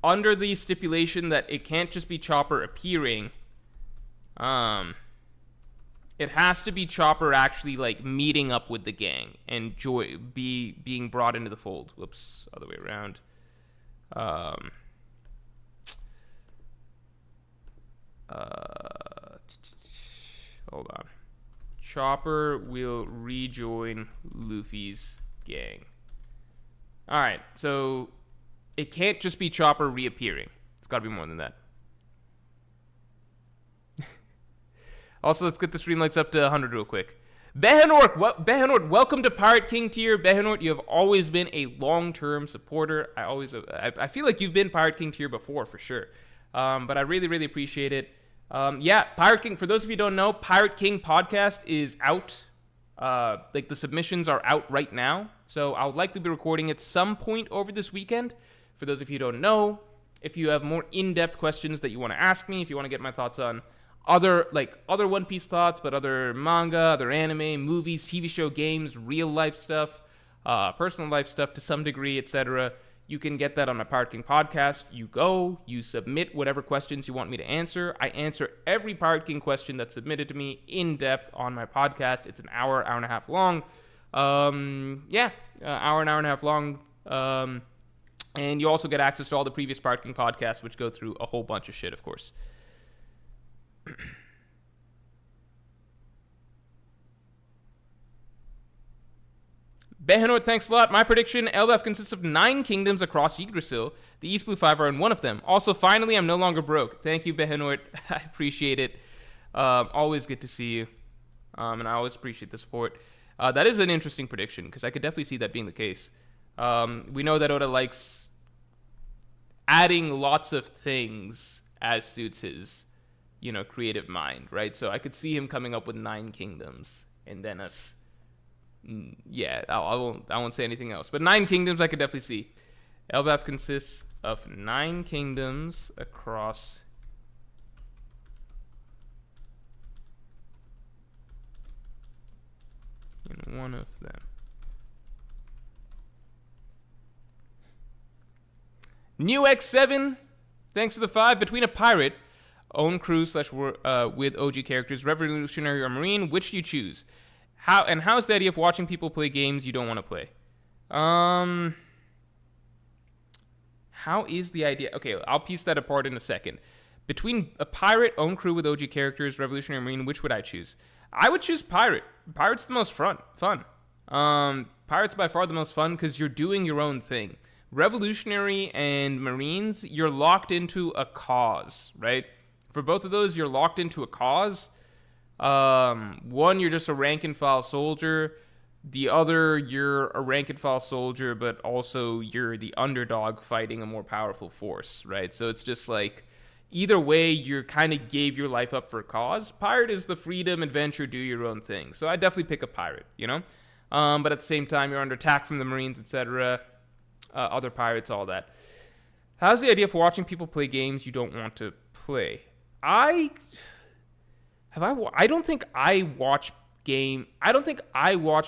under the stipulation that it can't just be Chopper appearing. It has to be Chopper actually like meeting up with the gang and being brought into the fold. Whoops, other way around. Hold on. Chopper will rejoin Luffy's gang. All right, so it can't just be Chopper reappearing. It's got to be more than that. Also, let's get the streamlights up to 100 real quick. Behenort, welcome to Pirate King tier. Behenort, you have always been a long-term supporter. I feel like you've been Pirate King tier before, for sure. But I really, really appreciate it. Yeah, Pirate King, for those of you who don't know, Pirate King podcast is out. Like, the submissions are out right now. So I'll likely be recording at some point over this weekend. For those of you who don't know, if you have more in-depth questions that you want to ask me, if you want to get my thoughts on other One Piece thoughts, but other manga, other anime, movies, TV show, games, real life stuff, personal life stuff to some degree, etc., you can get that on my Pirate King podcast. You submit whatever questions you want me to answer. I answer every Pirate King question that's submitted to me in depth on my podcast. It's an hour and a half long. Hour and a half long. And you also get access to all the previous Pirate King podcasts, which go through a whole bunch of shit, of course. Behenor, thanks a lot. My prediction, Elbaf consists of 9 kingdoms across Yggdrasil. The East Blue 5 are in one of them. Also, finally, I'm no longer broke. Thank you, Behenor. I appreciate it. Always good to see you. And I always appreciate the support. That is an interesting prediction, because I could definitely see that being the case. We know that Oda likes adding lots of things as suits his, creative mind, right? So I could see him coming up with 9 kingdoms, and then us... Yeah, I won't say anything else. But 9 kingdoms I could definitely see. Elbaf consists of 9 kingdoms across... in one of them. New X7, thanks for the 5. Between a pirate, own crew / with OG characters, revolutionary or marine, which do you choose? How's the idea of watching people play games you don't want to play? How is the idea? Okay, I'll piece that apart in a second. Between a pirate, own crew with OG characters, revolutionary marine, which would I choose? I would choose pirate. Pirate's the most fun. Pirate's by far the most fun because you're doing your own thing. Revolutionary and marines, you're locked into a cause, right? For both of those, you're locked into a cause. One, you're just a rank and file soldier. The other, you're a rank and file soldier, but also you're the underdog fighting a more powerful force, right? So it's just like either way, you kind of gave your life up for a cause. Pirate is the freedom, adventure, do your own thing. So I definitely pick a pirate, you know? But at the same time, you're under attack from the Marines, etc., other pirates, all that. How's the idea for watching people play games you don't want to play? I don't think I watch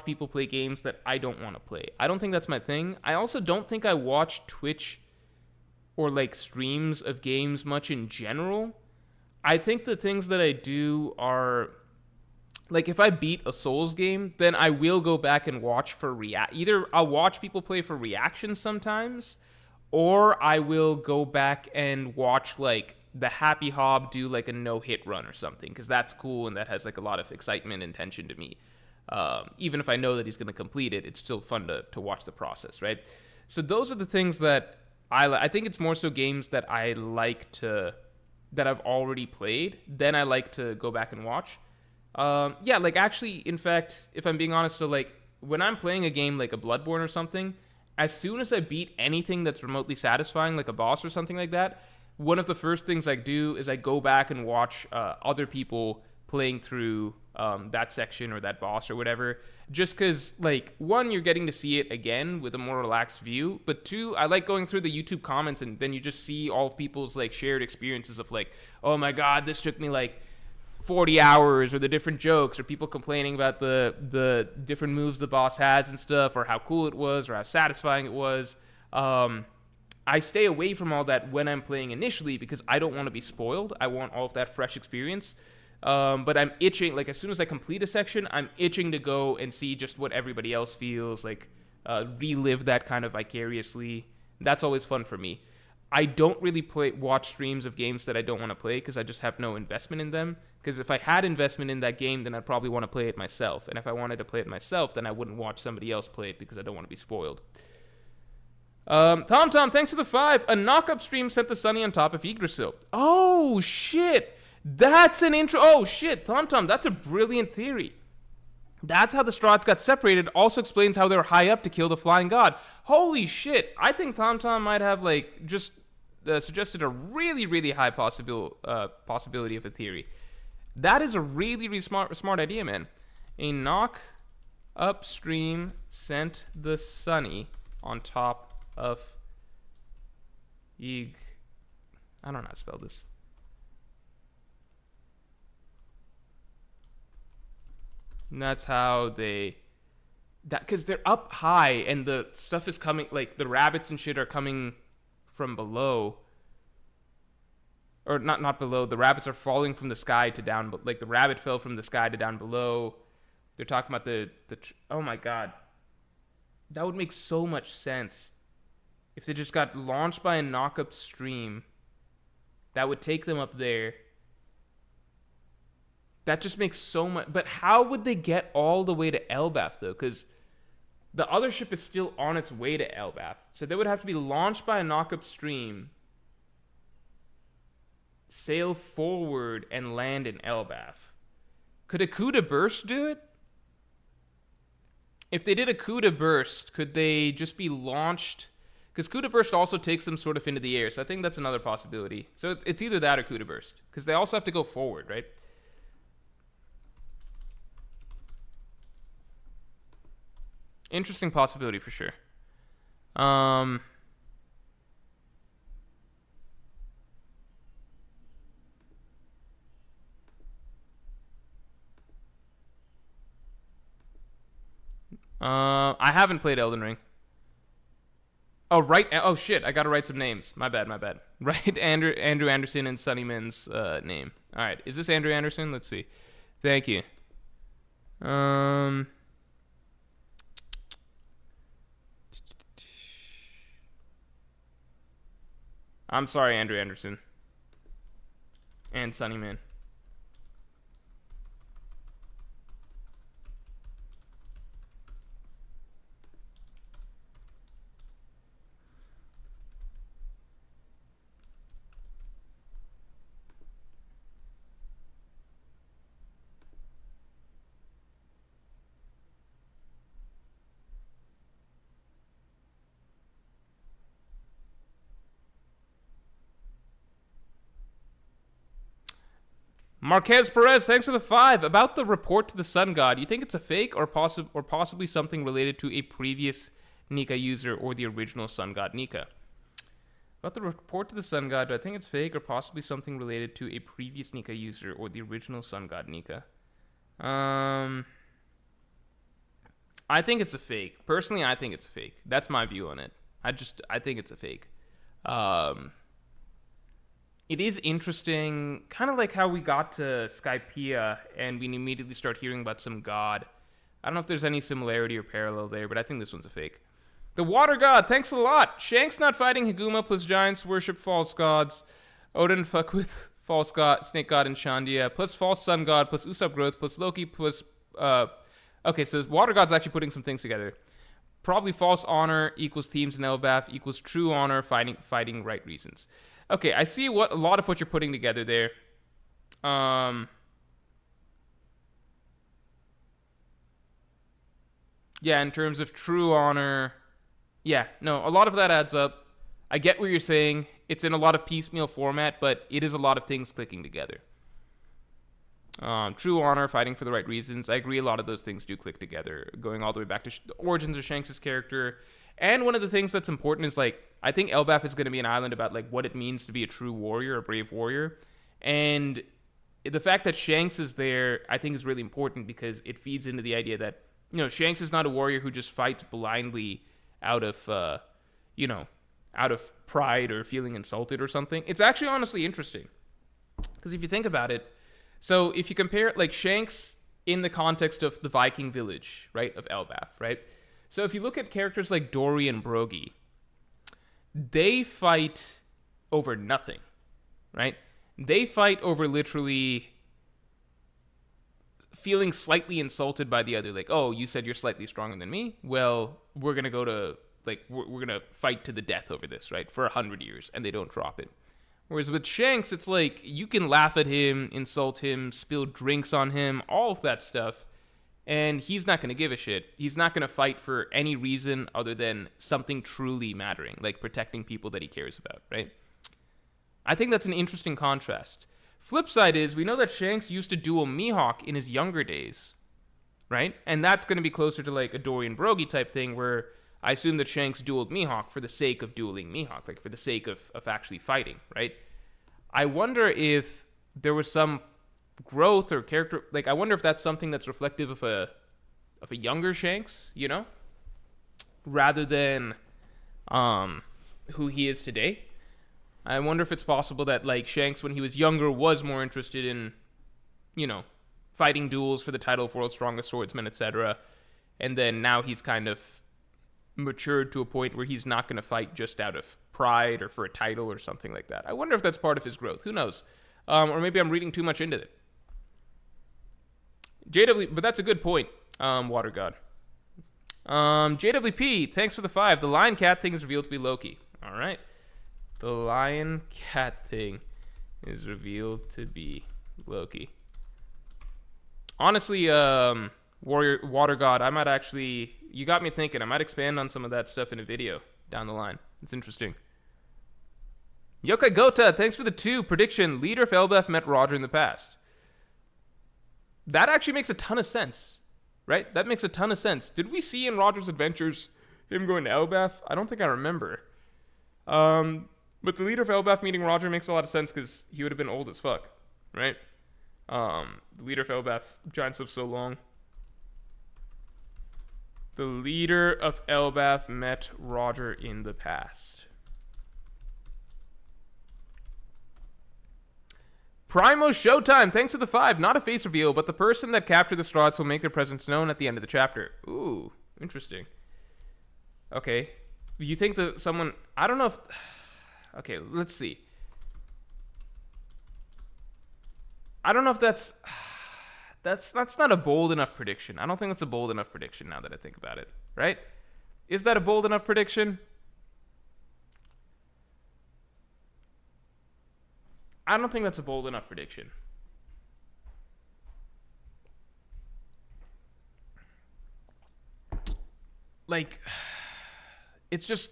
people play games that I don't want to play. I don't think that's my thing. I also don't think I watch Twitch or like streams of games much in general. I think the things that I do are like if I beat a Souls game, then I will go back and watch for either I'll watch people play for reactions sometimes, or I will go back and watch like the Happy Hob do like a no-hit run or something, because that's cool and that has like a lot of excitement and tension to me. Even if I know that he's going to complete it, it's still fun to watch the process, right? So those are the things that I think it's more so games that I like that I've already played, then I like to go back and watch. Yeah, like actually, in fact, if I'm being honest, so like when I'm playing a game like a Bloodborne or something, as soon as I beat anything that's remotely satisfying, like a boss or something like that, one of the first things I do is I go back and watch other people playing through that section or that boss or whatever. Just because, like, one, you're getting to see it again with a more relaxed view, but two, I like going through the YouTube comments and then you just see all of people's like shared experiences of like, oh my god, this took me like 40 hours, or the different jokes, or people complaining about the different moves the boss has and stuff, or how cool it was, or how satisfying it was. I stay away from all that when I'm playing initially because I don't want to be spoiled. I want all of that fresh experience. But I'm itching, like as soon as I complete a section, I'm itching to go and see just what everybody else feels, like relive that kind of vicariously. That's always fun for me. I don't really watch streams of games that I don't want to play because I just have no investment in them. Because if I had investment in that game, then I'd probably want to play it myself. And if I wanted to play it myself, then I wouldn't watch somebody else play it because I don't want to be spoiled. Tom, thanks for the 5. A knock-up stream sent the Sunny on top of Yggdrasil. Oh, shit. That's an intro. Oh, shit. Tom, that's a brilliant theory. That's how the Strahds got separated. Also explains how they were high up to kill the flying god. Holy shit. I think Tom might have, like, just suggested a really, really high possibility of a theory. That is a really, really smart idea, man. A knock-up stream sent the Sunny on top of I don't know how to spell this. And that's how because they're up high and the stuff is coming, like the rabbits and shit are coming from below. Or not below, the rabbits are falling from the sky to down, but like the rabbit fell from the sky to down below. They're talking about oh my god. That would make so much sense. If they just got launched by a knock-up stream, that would take them up there. That just makes so much... But how would they get all the way to Elbaf, though? Because the other ship is still on its way to Elbaf. So they would have to be launched by a knock-up stream, sail forward, and land in Elbaf. Could a coup de burst do it? If they did a coup de burst, could they just be launched... Because coup de burst also takes them sort of into the air, so I think that's another possibility. So it's either that or coup de burst, because they also have to go forward, right? Interesting possibility for sure. I haven't played Elden Ring. Oh, right. Oh, shit. I gotta write some names. My bad. Write Andrew Anderson and Sunny Min's name. All right. Is this Andrew Anderson? Let's see. Thank you. I'm sorry, Andrew Anderson. And Sunny Min. Marquez Perez, thanks for the 5. About the report to the Sun God, you think it's a fake or possibly something related to a previous Nika user or the original Sun God Nika? About the report to the Sun God, do I think it's fake or possibly something related to a previous Nika user or the original Sun God Nika? I think it's a fake. Personally, I think it's a fake. That's my view on it. I think it's a fake. It is interesting, kind of like how we got to Skypiea and we immediately start hearing about some god. I don't know if there's any similarity or parallel there, but I think this one's a fake. The Water God, thanks a lot. Shanks not fighting Higuma plus giants worship false gods. Odin fuck with false god, snake god and Shandia, plus false sun god, plus Usopp growth, plus Loki, plus... Okay, so Water God's actually putting some things together. Probably false honor equals themes in Elbaf equals true honor fighting right reasons. Okay, I see a lot of what you're putting together there. Yeah, in terms of true honor... Yeah, no, a lot of that adds up. I get what you're saying. It's in a lot of piecemeal format, but it is a lot of things clicking together. True honor, fighting for the right reasons. I agree a lot of those things do click together, going all the way back to the origins of Shanks' character. And one of the things that's important is, like, I think Elbaf is going to be an island about, like, what it means to be a true warrior, a brave warrior. And the fact that Shanks is there, I think, is really important because it feeds into the idea that, you know, Shanks is not a warrior who just fights blindly out of, out of pride or feeling insulted or something. It's actually honestly interesting. Because if you think about it, so if you compare, like, Shanks in the context of the Viking village, right, of Elbaf, right? So if you look at characters like Dory and Brogy, they fight over nothing, right? They fight over literally feeling slightly insulted by the other. Like, oh, you said you're slightly stronger than me? Well, we're going to go to, like, we're going to fight to the death over this, right? For 100 years, and they don't drop it. Whereas with Shanks, it's like, you can laugh at him, insult him, spill drinks on him, all of that stuff, and he's not going to give a shit. He's not going to fight for any reason other than something truly mattering, like protecting people that he cares about, right? I think that's an interesting contrast. Flip side is, we know that Shanks used to duel Mihawk in his younger days, right? And that's going to be closer to, like, a Dorian Brogy type thing, where I assume that Shanks dueled Mihawk for the sake of dueling Mihawk, like for the sake of actually fighting, right? I wonder if there was some growth or character, like, I wonder if that's something that's reflective of a younger Shanks, you know, rather than who he is today. I wonder if it's possible that, like, Shanks when he was younger was more interested in, you know, fighting duels for the title of World's Strongest Swordsman, etc. And then now he's kind of matured to a point where he's not going to fight just out of pride or for a title or something like that. I wonder if that's part of his growth. Who knows? Or maybe I'm reading too much into it. JW, but that's a good point, Water God. JWP, thanks for the 5. The lion cat thing is revealed to be Loki. All right. The lion cat thing is revealed to be Loki. Honestly, Water God, I might actually... You got me thinking. I might expand on some of that stuff in a video down the line. It's interesting. Yokai Gota, thanks for the 2. Prediction, leader of Elbaf met Roger in the past. That actually makes a ton of sense, right? That makes a ton of sense. Did we see in Roger's Adventures him going to Elbaf? I don't think I remember. But the leader of Elbaf meeting Roger makes a lot of sense because he would have been old as fuck, right? The leader of Elbaf, giants live so long. The leader of Elbaf met Roger in the past. Primo Showtime, thanks for the 5. Not a face reveal, but the person that captured the Strahds will make their presence known at the end of the chapter. Ooh, interesting. Okay. You think that someone... I don't know if... Okay, let's see. I don't know if that's... That's not a bold enough prediction. I don't think that's a bold enough prediction now that I think about it, right? Is that a bold enough prediction? I don't think that's a bold enough prediction. Like, it's just...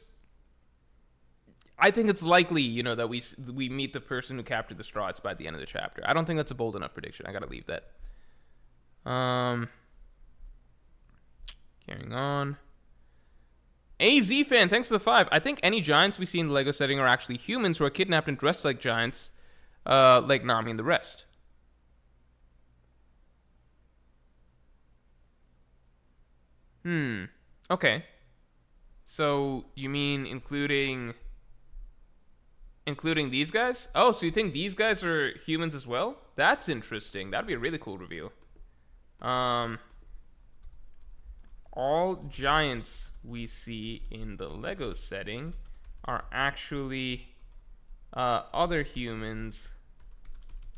I think it's likely, that we meet the person who captured the Strahds by the end of the chapter. I don't think that's a bold enough prediction. I gotta leave that. Carrying on. AZ fan, thanks for the 5. I think any giants we see in the Lego setting are actually humans who are kidnapped and dressed like giants, like Nami and the rest. Okay. So you mean including these guys? Oh, so you think these guys are humans as well? That's interesting. That'd be a really cool reveal. All giants we see in the Lego setting are actually other humans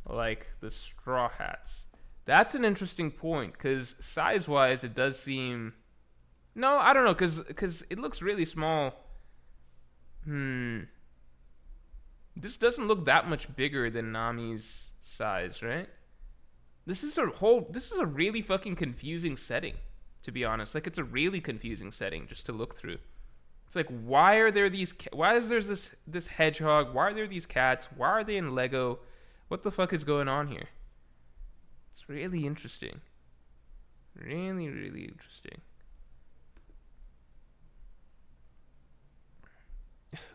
like the Straw Hats. That's an interesting point, because size-wise it does seem... No, I don't know, because it looks really small. This doesn't look that much bigger than Nami's size, right? This is a really fucking confusing setting, to be honest. Like, it's a really confusing setting just to look through. It's like, why is there this hedgehog? Why are there these cats? Why are they in Lego? What the fuck is going on here? It's really interesting. Really, really interesting.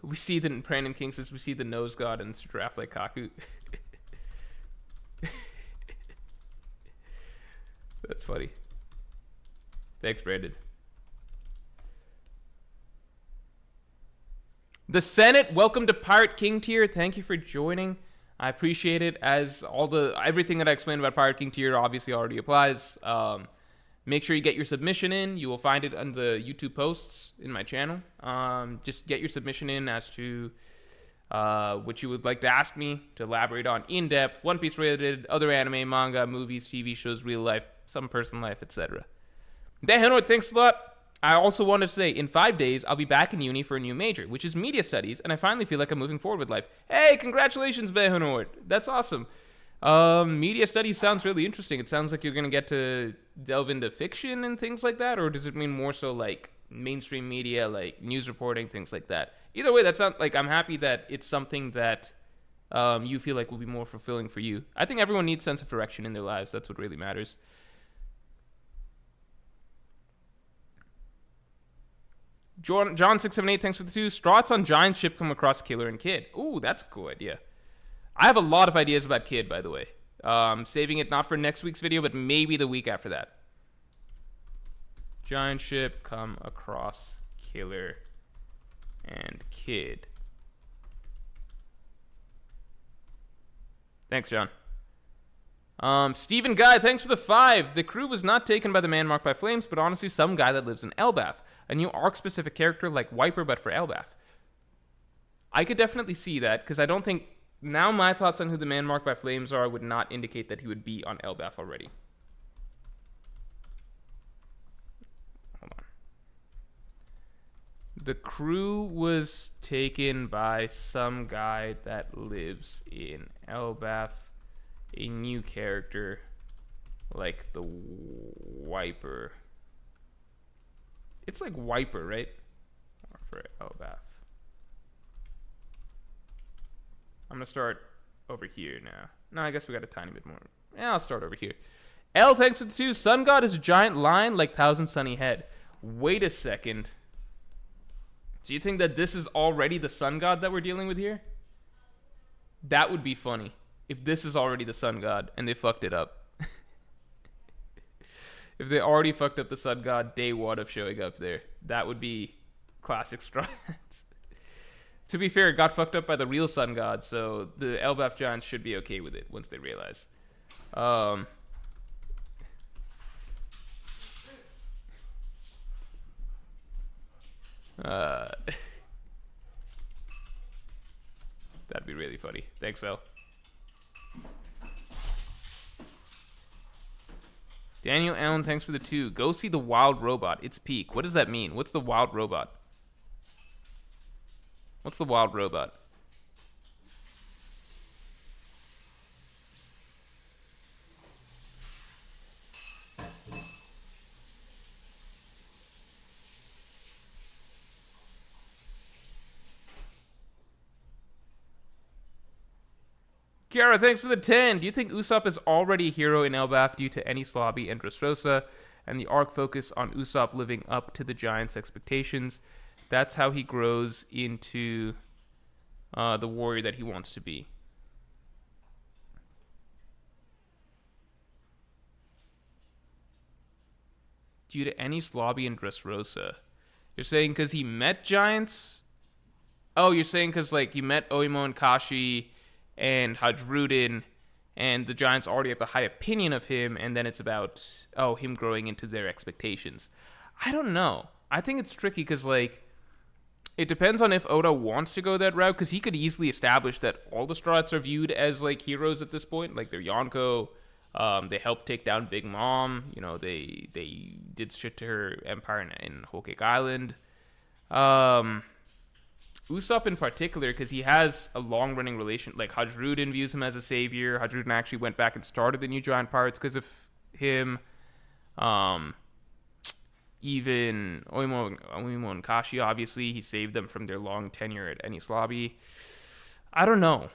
We see Brandon King says we see the nose god and giraffe like Kaku. That's funny. Thanks, Brandon. The Senate, welcome to Pirate King tier. Thank you for joining. I appreciate it. As everything that I explained about Pirate King tier obviously already applies. Make sure you get your submission in. You will find it on the YouTube posts in my channel. Just get your submission in as to what you would like to ask me to elaborate on in depth, One Piece related, other anime, manga, movies, TV shows, real life, some personal life, etc. Henry, thanks a lot. I also want to say, in 5 days, I'll be back in uni for a new major, which is media studies, and I finally feel like I'm moving forward with life. Hey, congratulations, Behanort. That's awesome. Media studies sounds really interesting. It sounds like you're going to get to delve into fiction and things like that, or does it mean more so like mainstream media, like news reporting, things like that? Either way, that sounds like I'm happy that it's something that you feel like will be more fulfilling for you. I think everyone needs sense of direction in their lives. That's what really matters. John678, thanks for the 2. Strahds on Giant Ship come across Killer and Kid. Ooh, that's a cool idea. I have a lot of ideas about Kid, by the way. Saving it not for next week's video, but maybe the week after that. Giant Ship come across Killer and Kid. Thanks, John. Stephen Guy, thanks for the 5. The crew was not taken by the man marked by flames, but honestly some guy that lives in Elbaf. A new arc-specific character like Wiper, but for Elbaf. I could definitely see that, because I don't think... Now my thoughts on who the man marked by flames are would not indicate that he would be on Elbaf already. Hold on. The crew was taken by some guy that lives in Elbaf. A new character like the Wiper. It's like Wiper, right? Or for Elbaf. I'm going to start over here now. No, I guess we got a tiny bit more. Yeah, I'll start over here. L, thanks for the 2. Sun God is a giant lion like Thousand Sunny Head. Wait a second. Do you think that this is already the Sun God that we're dealing with here? That would be funny. If this is already the Sun God and they fucked it up. If they already fucked up the Sun God day one of showing up there. That would be classic Straw Hats. To be fair, it got fucked up by the real Sun God, so the Elbaf Giants should be okay with it once they realize. That'd be really funny. Thanks, El. Daniel Allen, thanks for the 2. Go see the Wild Robot. It's peak. What does that mean? What's the Wild Robot? What's the Wild Robot? Kiara, thanks for the 10. Do you think Usopp is already a hero in Elbaf due to any Slobby and Dressrosa and the arc focus on Usopp living up to the Giants' expectations? That's how he grows into the warrior that he wants to be. Due to any Slobby and Dressrosa. You're saying because he met Giants? Oh, you're saying because like he met Oimo and Kashi and Hajrudin, and the Giants already have a high opinion of him, and then it's about, him growing into their expectations. I don't know. I think it's tricky because, like, it depends on if Oda wants to go that route, because he could easily establish that all the Straw Hats are viewed as, like, heroes at this point. Like, they're Yonko. They helped take down Big Mom. You know, they did shit to her empire in Whole Cake Island. Usopp in particular, because he has a long-running relation. Like, Hajrudin views him as a savior. Hajrudin actually went back and started the New Giant Pirates because of him. Even Oimo and Kashi, obviously, he saved them from their long tenure at Enies Lobby. I don't know.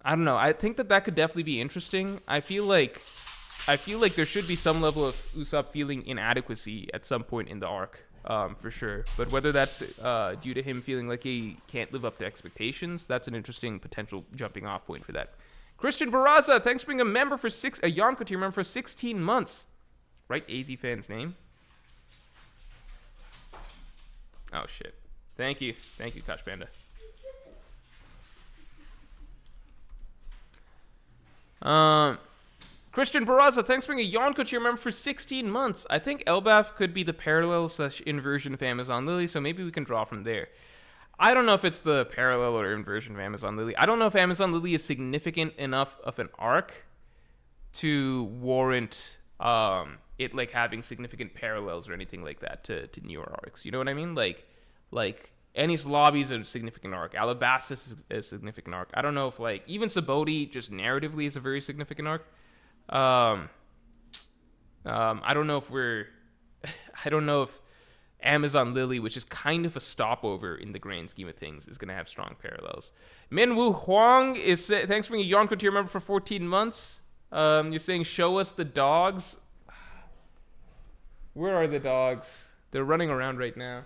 I think that could definitely be interesting. I feel like there should be some level of Usopp feeling inadequacy at some point in the arc. For sure. But whether that's due to him feeling like he can't live up to expectations, that's an interesting potential jumping off point for that. Christian Barraza, thanks for being a Yonko tier member for 16 months. Right, AZ fan's name. Oh, shit. Thank you, Kosh Panda. Christian Barraza, thanks for being a Yonko tier member for 16 months. I think Elbaf could be the parallel/inversion of Amazon Lily, so maybe we can draw from there. I don't know if it's the parallel or inversion of Amazon Lily. I don't know if Amazon Lily is significant enough of an arc to warrant it like having significant parallels or anything like that to newer arcs. You know what I mean? Like Enies Lobby is a significant arc. Alabastus is a significant arc. I don't know if like even Saboti just narratively is a very significant arc. I don't know if Amazon Lily, which is kind of a stopover in the grand scheme of things, is going to have strong parallels. Minwoo Huang thanks for being a Yonko tier member for 14 months. You're saying, show us the dogs. Where are the dogs? They're running around right now.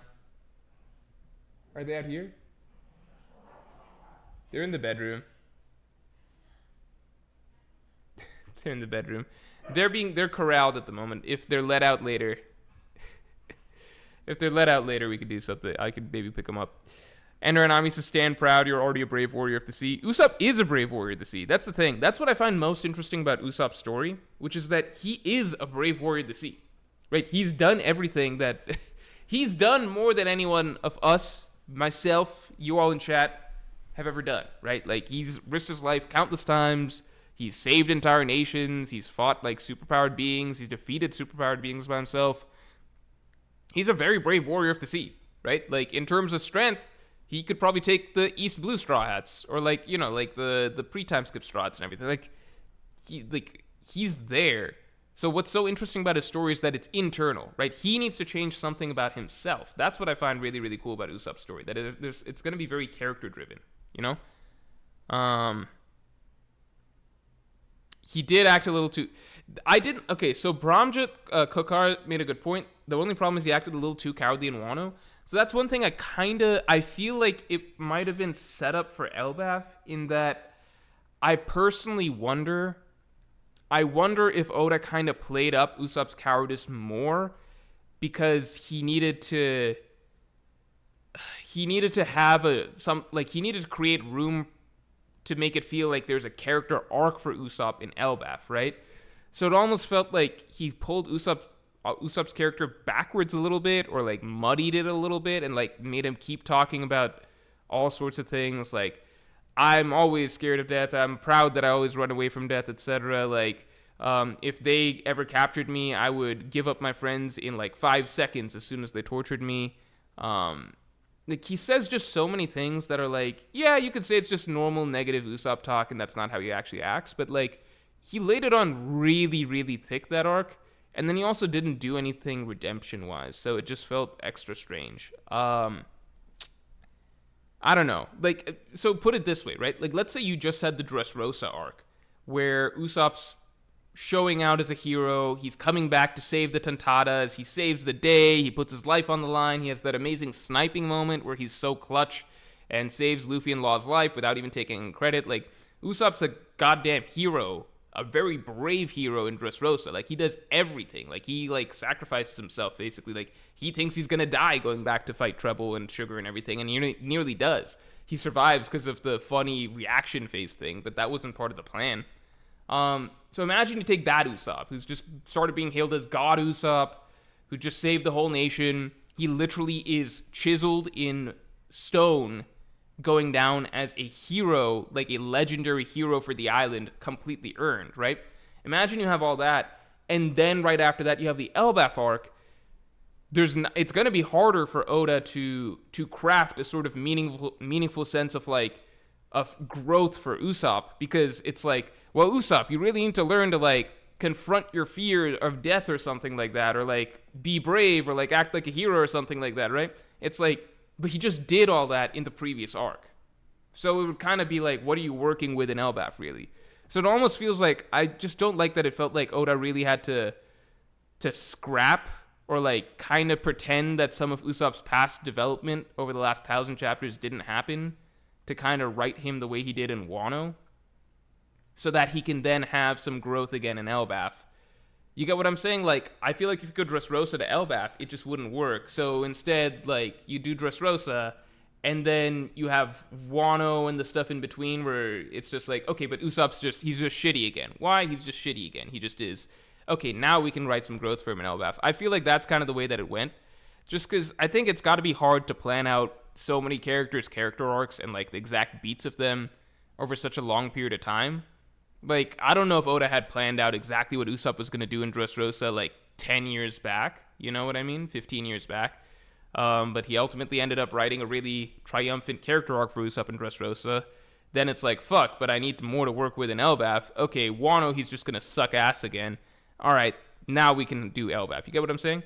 Are they out here? They're in the bedroom. They're in the bedroom. They're corralled at the moment. If they're let out later, we could do something. I could maybe pick them up. Ender Anami says, stand proud. You're already a brave warrior of the sea. Usopp is a brave warrior of the sea. That's the thing. That's what I find most interesting about Usopp's story, which is that he is a brave warrior of the sea. Right? He's done everything that he's done more than anyone of us, myself, you all in chat have ever done. Right? Like he's risked his life countless times. He's saved entire nations. He's fought like superpowered beings. He's defeated superpowered beings by himself. He's a very brave warrior of the sea, right? Like in terms of strength, he could probably take the East Blue Straw Hats or like, you know, like the pre-time skip Straw Hats and everything. He's there. So what's so interesting about his story is that it's internal, right? He needs to change something about himself. That's what I find really, really cool about Usopp's story. That it's going to be very character driven, you know? He did act a little too... so Bramjit Kokar made a good point. The only problem is he acted a little too cowardly in Wano. So that's one thing I feel like it might have been set up for Elbaf in that I personally wonder if Oda kind of played up Usopp's cowardice more because he needed to have he needed to create room to make it feel like there's a character arc for Usopp in Elbaf, right? So it almost felt like he pulled Usopp's character backwards a little bit or like muddied it a little bit and like made him keep talking about all sorts of things like I'm always scared of death, I'm proud that I always run away from death, etc. Like if they ever captured me, I would give up my friends in like 5 seconds as soon as they tortured me. Like he says just so many things that are like, yeah, you could say it's just normal negative Usopp talk and that's not how he actually acts, but like he laid it on really, really thick that arc, and then he also didn't do anything redemption-wise, so it just felt extra strange. I don't know. Like, so put it this way, right? Like, let's say you just had the Dressrosa arc, where Usopp's showing out as a hero. He's coming back to save the Tontatas. He saves the day. He puts his life on the line. He has that amazing sniping moment where he's so clutch and saves Luffy and Law's life without even taking credit. Like, Usopp's a goddamn hero, a very brave hero in Dressrosa. Like, he does everything. Like, he, like, sacrifices himself, basically. Like, he thinks he's gonna die going back to fight Treble and Sugar and everything, and he nearly does. He survives because of the funny reaction phase thing, but that wasn't part of the plan. So imagine you take that Usopp, who's just started being hailed as God Usopp, who just saved the whole nation. He literally is chiseled in stone, going down as a hero, like a legendary hero for the island, completely earned, right? Imagine you have all that, and then right after that you have the Elbaf arc. It's going to be harder for Oda to craft a sort of meaningful sense of like of growth for Usopp, because it's like, well, Usopp, you really need to learn to like confront your fear of death or something like that, or like be brave, or like act like a hero or something like that, right? It's like, but he just did all that in the previous arc. So it would kind of be like, what are you working with in Elbaf, really? So it almost feels like, I just don't like that it felt like Oda really had to scrap or like kind of pretend that some of Usopp's past development over the last 1,000 chapters didn't happen to kind of write him the way he did in Wano, so that he can then have some growth again in Elbaf. You get what I'm saying? Like, I feel like if you go Dressrosa to Elbaf, it just wouldn't work. So instead, like, you do Dressrosa, and then you have Wano and the stuff in between where it's just like, okay, but Usopp's he's just shitty again. Why? He's just shitty again. He just is. Okay, now we can write some growth for him in Elbaf. I feel like that's kind of the way that it went. Just because I think it's got to be hard to plan out so many characters' character arcs and, like, the exact beats of them over such a long period of time. Like, I don't know if Oda had planned out exactly what Usopp was going to do in Dressrosa, like, 10 years back. You know what I mean? 15 years back. But he ultimately ended up writing a really triumphant character arc for Usopp in Dressrosa. Then it's like, fuck, but I need more to work with in Elbaf. Okay, Wano, he's just going to suck ass again. All right, now we can do Elbaf. You get what I'm saying?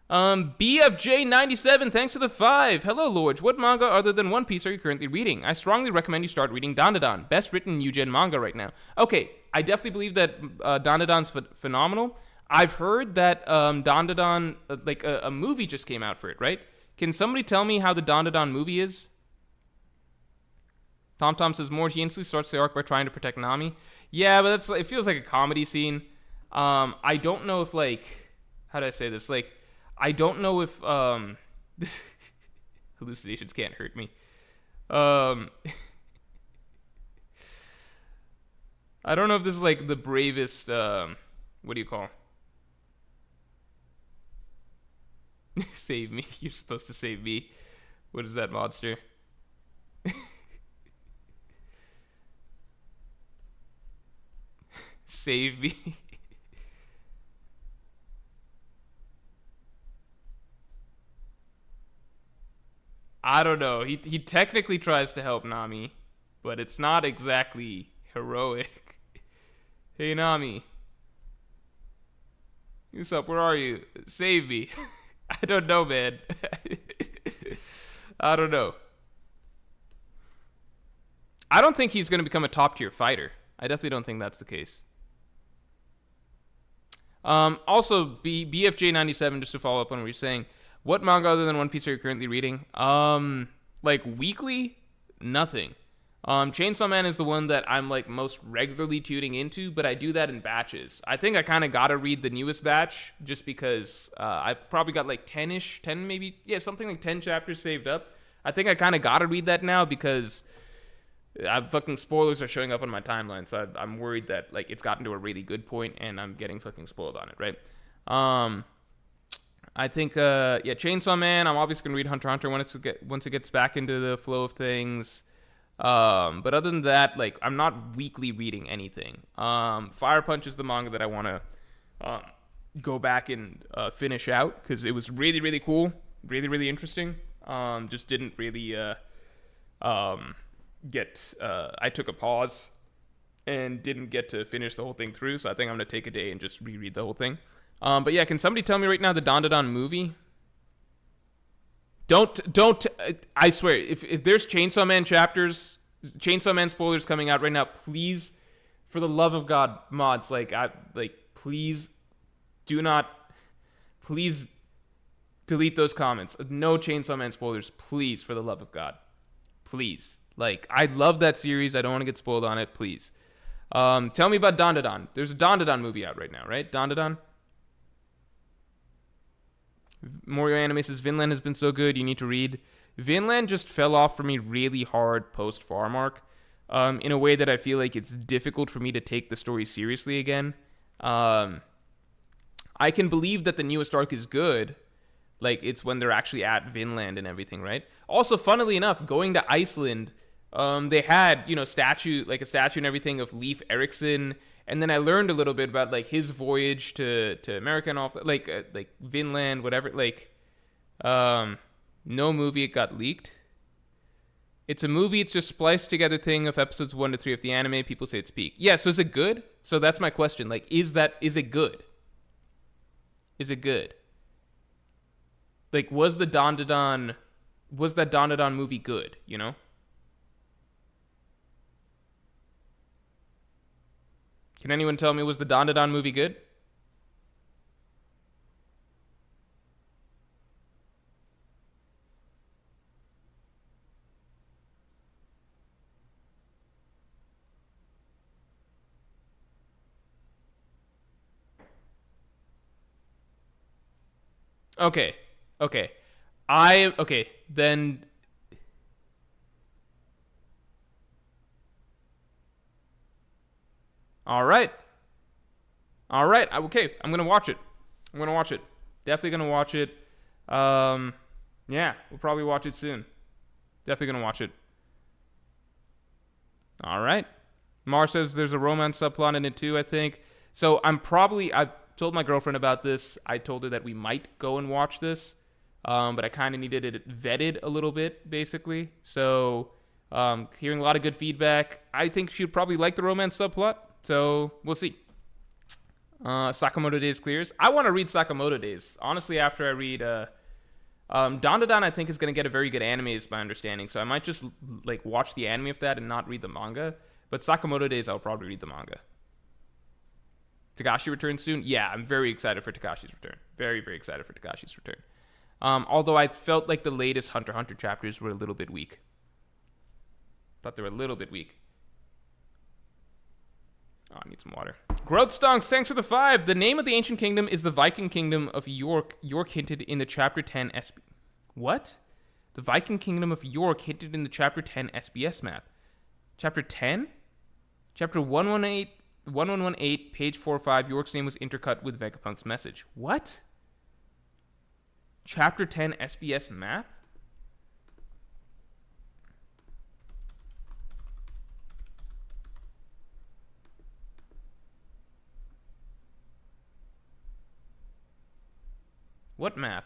BFJ97, thanks for the 5. Hello, Lords. What manga other than One Piece are you currently reading? I strongly recommend you start reading Dandadan. Best written New Gen manga right now. Okay, I definitely believe that Dandadan's phenomenal. I've heard that Dandadan, like a movie just came out for it, right? Can somebody tell me how the Dandadan movie is? Tom says, Morj, he instantly starts the arc by trying to protect Nami. Yeah, but it feels like a comedy scene. I don't know if, like, how do I say this? Like, I don't know if hallucinations can't hurt me. I don't know if this is like the bravest what do you call? Save me. You're supposed to save me. What is that monster? Save me. I don't know. He technically tries to help Nami, but it's not exactly heroic. Hey, Nami. Usopp, where are you? Save me. I don't know, man. I don't know. I don't think he's going to become a top-tier fighter. I definitely don't think that's the case. Also, BFJ97, just to follow up on what you're saying, what manga other than One Piece are you currently reading? Like weekly? Nothing. Chainsaw Man is the one that I'm like most regularly tuning into, but I do that in batches. I think I kind of got to read the newest batch just because I've probably got like 10-ish, 10 maybe, yeah, something like 10 chapters saved up. I think I kind of got to read that now because fucking spoilers are showing up on my timeline, so I'm worried that like it's gotten to a really good point and I'm getting fucking spoiled on it, right? I think, Chainsaw Man. I'm obviously gonna read Hunter x Hunter once it gets back into the flow of things. But other than that, like I'm not weekly reading anything. Fire Punch is the manga that I want to go back and finish out because it was really, really cool, really, really interesting. Just didn't really I took a pause and didn't get to finish the whole thing through, so I think I'm gonna take a day and just reread the whole thing. But yeah, can somebody tell me right now the Dandadan movie? Don't. I swear, if there's Chainsaw Man spoilers coming out right now, please, For the love of God, mods, please do not, please delete those comments. No Chainsaw Man spoilers, please, for the love of God. Please. Like, I love that series. I don't want to get spoiled on it, please. Tell me about Dandadan. There's a Dandadan movie out right now, right? Dandadan? Morio Anime says, Vinland has been so good, you need to read. Vinland just fell off for me really hard post-Farm arc, in a way that I feel like it's difficult for me to take the story seriously again. I can believe that the newest arc is good. Like, it's when they're actually at Vinland and everything, right? Also, funnily enough, going to Iceland, they had, a statue and everything of Leif Erikson. And then I learned a little bit about, like, his voyage to America and all that, like Vinland, whatever. Like, no movie, it got leaked. It's a movie, it's just spliced together thing of episodes 1 to 3 of the anime. People say it's peak. Yeah, so is it good? So that's my question. Like, is it good? Is it good? Like, was that Dandadan movie good, Can anyone tell me, was the Dandadan movie good? Okay. Then all right. Okay, I'm gonna watch it. Definitely gonna watch it. Yeah, we'll probably watch it soon. Definitely gonna watch it. All right. Mar says there's a romance subplot in it too, I think. So I told my girlfriend about this. I told her that we might go and watch this, but I kind of needed it vetted a little bit, basically. So, hearing a lot of good feedback. I think she'd probably like the romance subplot. So we'll see. Sakamoto Days clears. I want to read Sakamoto Days. Honestly, after I read Dandadan, I think is going to get a very good anime, is my understanding. So I might just watch the anime of that and not read the manga. But Sakamoto Days, I'll probably read the manga. Takashi returns soon. Yeah, I'm very excited for Takashi's return. Very, very excited for Takashi's return. Although I felt like the latest Hunter x Hunter chapters were a little bit weak. Thought they were a little bit weak. Oh, I need some water. Growth Stonks, thanks for the 5. The name of the ancient kingdom is the Viking kingdom of York. York hinted in the chapter 10 What? The Viking kingdom of York hinted in the chapter 10 SBS map. Chapter 10? Chapter 1118, page 45. York's name was intercut with Vegapunk's message. What? Chapter 10 SBS map? What map?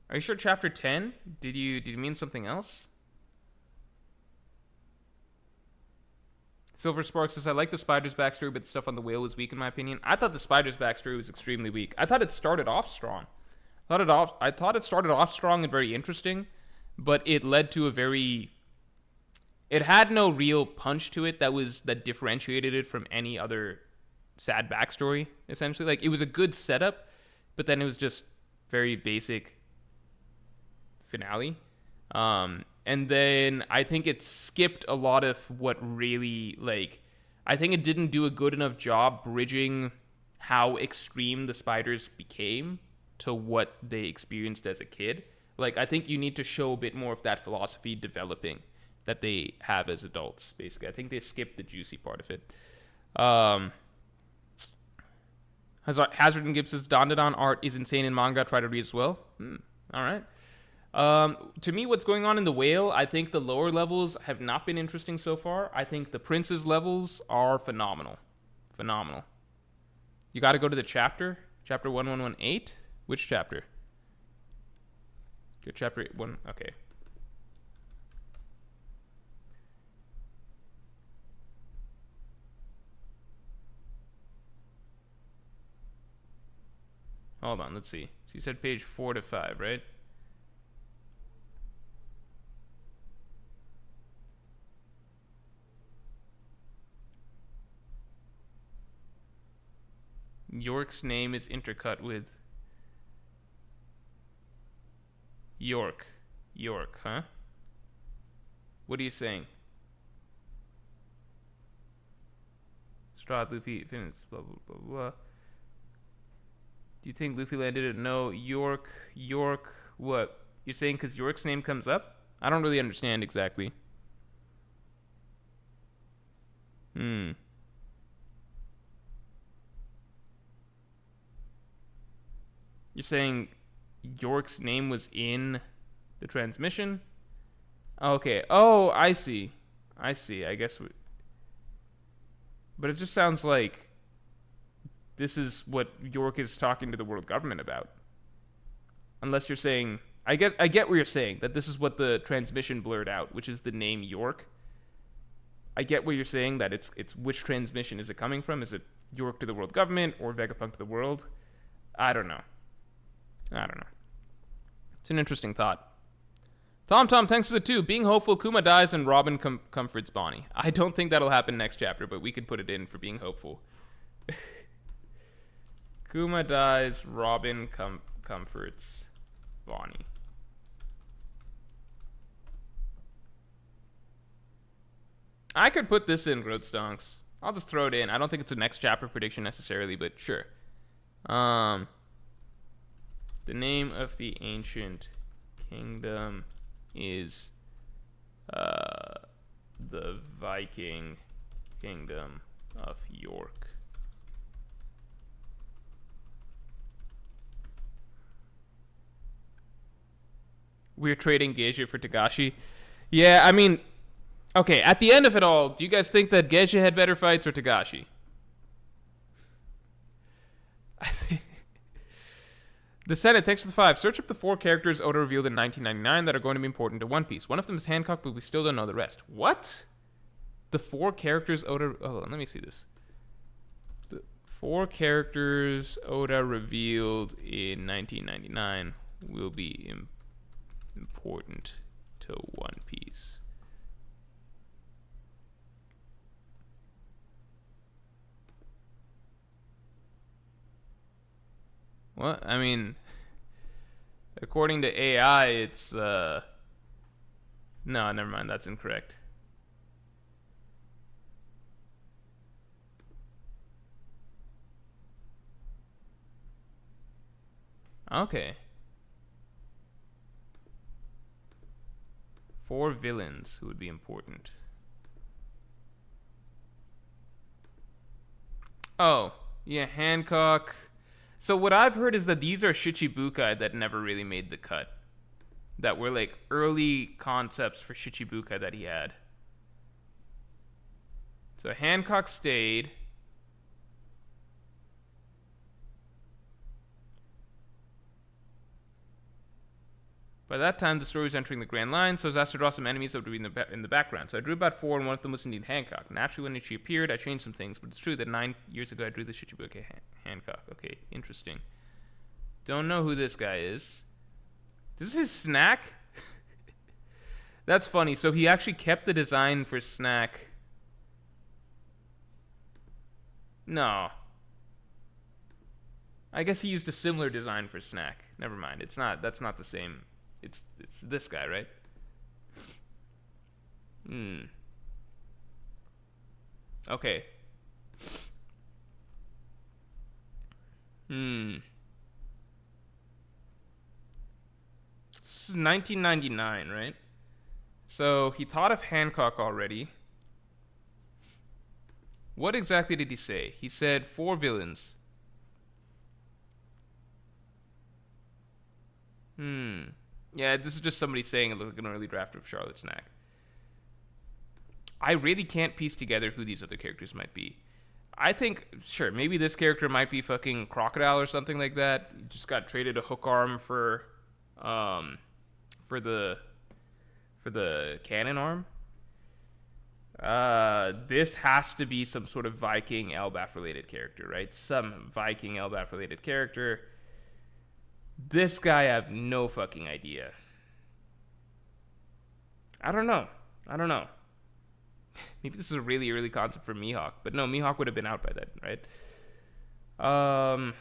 Are you sure chapter 10? Did you mean something else? Silver Spark says, I like the spider's backstory, but the stuff on the whale was weak in my opinion. I thought the spider's backstory was extremely weak. I thought it started off strong. I thought it started off strong and very interesting, but it led to it had no real punch to it that differentiated it from any other sad backstory, essentially. Like, it was a good setup, but then it was just very basic finale. And then I think it skipped a lot of what really, I think it didn't do a good enough job bridging how extreme the spiders became to what they experienced as a kid. I think you need to show a bit more of that philosophy developing that they have as adults, basically. I think they skipped the juicy part of it. Hazard and Gibbs says, Dandadan art is insane in manga. Try to read as well. All right. To me, what's going on in the whale, I think the lower levels have not been interesting so far. I think the prince's levels are phenomenal. Phenomenal. You got to go to the chapter 1118. Which chapter? Good, chapter 1. Okay. Hold on, let's see. So you said page 4 to 5, right? York's name is intercut with York. York, huh? What are you saying? Straw, Luffy, Finns, blah, blah, blah, blah. Do you think Luffy landed it? No. York, what? You're saying because York's name comes up? I don't really understand exactly. You're saying York's name was in the transmission? Okay. Oh, I see. I guess but it just sounds like this is what York is talking to the world government about. Unless you're saying, I get what you're saying, that this is what the transmission blurred out, which is the name York. I get what you're saying, that it's which transmission is it coming from? Is it York to the world government or Vegapunk to the world? I don't know. It's an interesting thought. Tom, thanks for the 2. Being hopeful, Kuma dies and Robin comforts Bonnie. I don't think that'll happen next chapter, but we could put it in for being hopeful. Kuma dies, Robin comforts Bonnie. I could put this in, Groatstonks. I'll just throw it in. I don't think it's a next chapter prediction necessarily, but sure. The name of the ancient kingdom is the Viking Kingdom of York. We're trading Geisha for Togashi. Yeah, I mean, okay, at the end of it all, do you guys think that Geisha had better fights or Togashi? I think the Senate, thanks for the 5. Search up the 4 characters Oda revealed in 1999 that are going to be important to One Piece. One of them is Hancock, but we still don't know the rest. What? The 4 characters Oda... Oh, let me see this. The 4 characters Oda revealed in 1999 will be important to One Piece. What? I mean, according to AI, it's, no, never mind. That's incorrect. Okay. 4 villains who would be important. Oh, yeah, Hancock. So what I've heard is that these are Shichibukai that never really made the cut. That were like early concepts for Shichibukai that he had. So Hancock stayed. By that time, the story was entering the Grand Line, so I was asked to draw some enemies that would be in the background. So I drew about 4, and one of them was indeed Hancock. Naturally, when she appeared, I changed some things, but it's true that 9 years ago I drew the Shichibukai Hancock. Okay, interesting. Don't know who this guy is. This is his snack? That's funny. So he actually kept the design for snack. No. I guess he used a similar design for snack. Never mind. It's not. That's not the same. It's this guy, right? Okay. This is 1999, right? So he thought of Hancock already. What exactly did he say? He said 4 villains. Yeah, this is just somebody saying it looked like an early draft of Charlotte Snack. I really can't piece together who these other characters might be. I think, sure, maybe this character might be fucking Crocodile or something like that. He just got traded a hook arm for the cannon arm. This has to be some sort of Viking Elbaf related character, right? Some Viking Elbaf related character. This guy, I have no fucking idea. I don't know. Maybe this is a really early concept for Mihawk. But no, Mihawk would have been out by then, right? Um,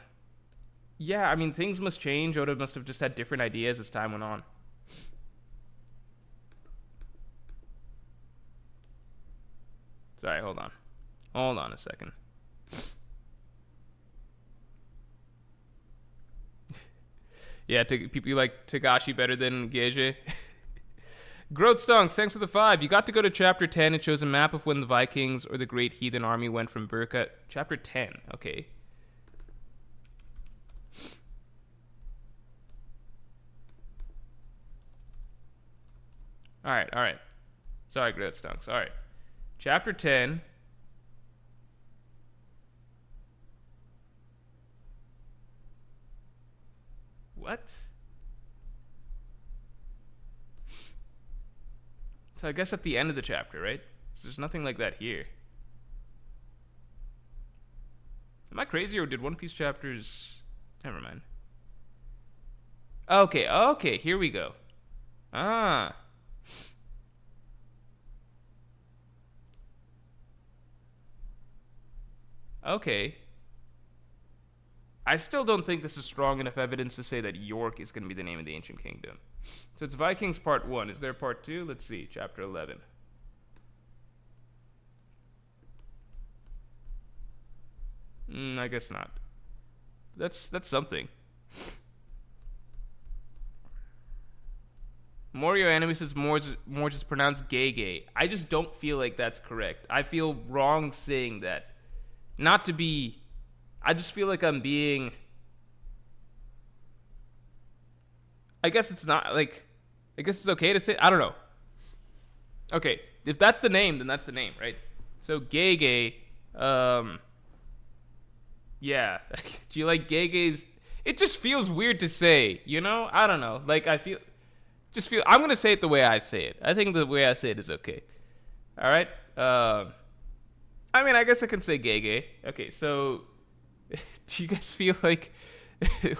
yeah, I mean, things must change. Oda must have just had different ideas as time went on. Sorry, hold on. Hold on a second. Yeah, people, you like Tagashi better than Geije? Growth Stonks, thanks for the 5. You got to go to chapter 10. It shows a map of when the Vikings or the Great Heathen Army went from Burka. Chapter 10, okay. Alright. Sorry, Growth Stonks. Alright. Chapter 10. What? So I guess at the end of the chapter, right? So there's nothing like that here. Am I crazy, or did One Piece chapters... Never mind. Okay, here we go. Ah. Okay. I still don't think this is strong enough evidence to say that York is going to be the name of the ancient kingdom. So it's Vikings part 1. Is there part 2? Let's see. Chapter 11. I guess not. That's something. Morio Anime says Morj is pronounced gay. I just don't feel like that's correct. I feel wrong saying that. Not to be... I just feel like I'm being... I guess it's not, like... I guess it's okay to say... I don't know. Okay, if that's the name, then that's the name, right? So, Gege... Yeah. Do you like Gege's... It just feels weird to say, you know? I don't know. Like, I feel... I'm going to say it the way I say it. I think the way I say it is okay. Alright? I mean, I guess I can say Gege. Okay, so... Do you guys feel like...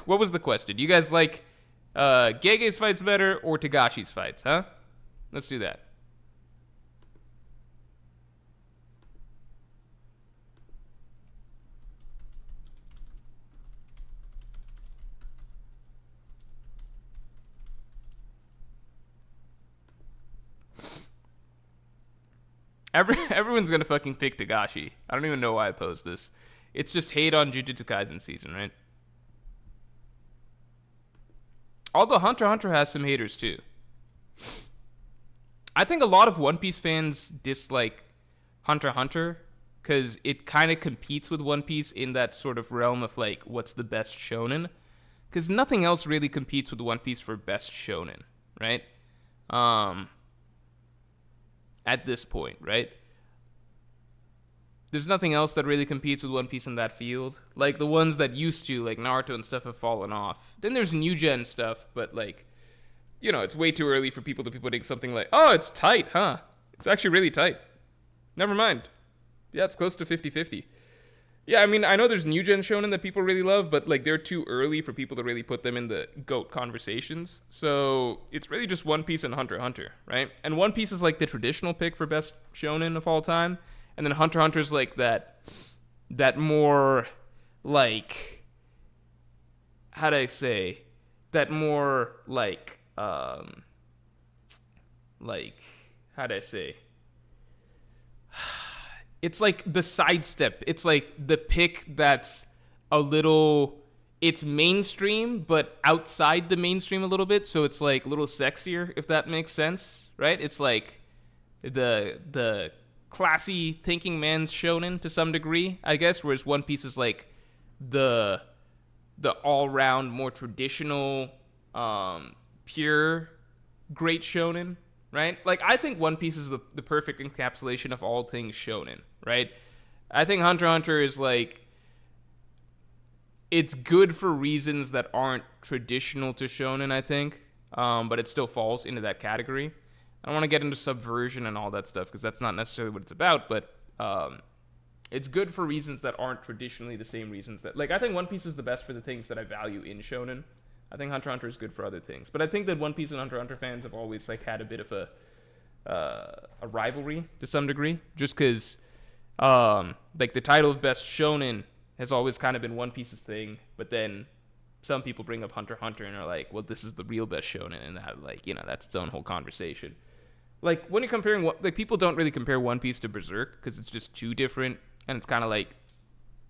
What was the question? Do you guys like Gege's fights better or Tagashi's fights, huh? Let's do that. Everyone's gonna fucking pick Tagashi. I don't even know why I posed this. It's just hate on Jujutsu Kaisen season, right? Although Hunter x Hunter has some haters too. I think a lot of One Piece fans dislike Hunter x Hunter because it kind of competes with One Piece in that sort of realm of like, what's the best shonen? Because nothing else really competes with One Piece for best shonen, right? At this point, right? There's nothing else that really competes with One Piece in that field. Like, the ones that used to, like Naruto and stuff, have fallen off. Then there's new gen stuff, but like, you know, it's way too early for people to be putting something like, oh, it's tight, huh? It's actually really tight. Never mind. Yeah, it's close to 50-50. Yeah, I mean, I know there's new gen shonen that people really love, but like, they're too early for people to really put them in the GOAT conversations. So it's really just One Piece and Hunter x Hunter, right? And One Piece is like the traditional pick for best shonen of all time. And then Hunter x Hunter is like that more, like, how do I say, that more, like, how do I say, it's like the sidestep. It's like the pick that's a little, it's mainstream, but outside the mainstream a little bit. So it's like a little sexier, if that makes sense, right? It's like the classy thinking man's shonen to some degree, I guess, whereas One Piece is like the all-round, more traditional, pure great shonen, right? Like, I think One Piece is the perfect encapsulation of all things shonen, right? I think Hunter x Hunter is like, it's good for reasons that aren't traditional to shonen, I think, but it still falls into that category. I don't want to get into subversion and all that stuff because that's not necessarily what it's about, but it's good for reasons that aren't traditionally the same reasons that... Like, I think One Piece is the best for the things that I value in shonen. I think Hunter x Hunter is good for other things. But I think that One Piece and Hunter x Hunter fans have always like had a bit of a rivalry to some degree, just because like the title of best shonen has always kind of been One Piece's thing, but then some people bring up Hunter x Hunter and are like, well, this is the real best shonen, and that, like, you know, that's its own whole conversation. Like, when you're comparing, like, people don't really compare One Piece to Berserk because it's just too different, and it's kind of like,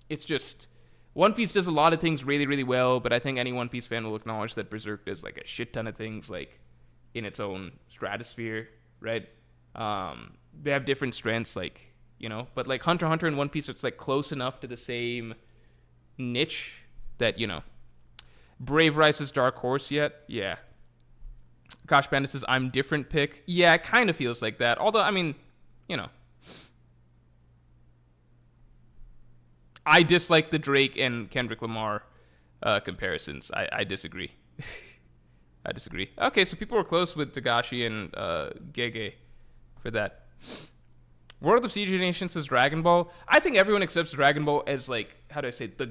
it's just, One Piece does a lot of things really, really well, but I think any One Piece fan will acknowledge that Berserk does, like, a shit ton of things, like, in its own stratosphere, right? They have different strengths, like, you know, but, like, Hunter x Hunter and One Piece, it's, like, close enough to the same niche that, you know, Brave Rice's Dark Horse yet? Yeah. Kosh Bandit says, I'm different pick. Yeah, it kind of feels like that. Although, I mean, you know. I dislike the Drake and Kendrick Lamar comparisons. I disagree. I disagree. Okay, so people were close with Togashi and Gege for that. World of CJ Nation says Dragon Ball. I think everyone accepts Dragon Ball as, like, how do I say it?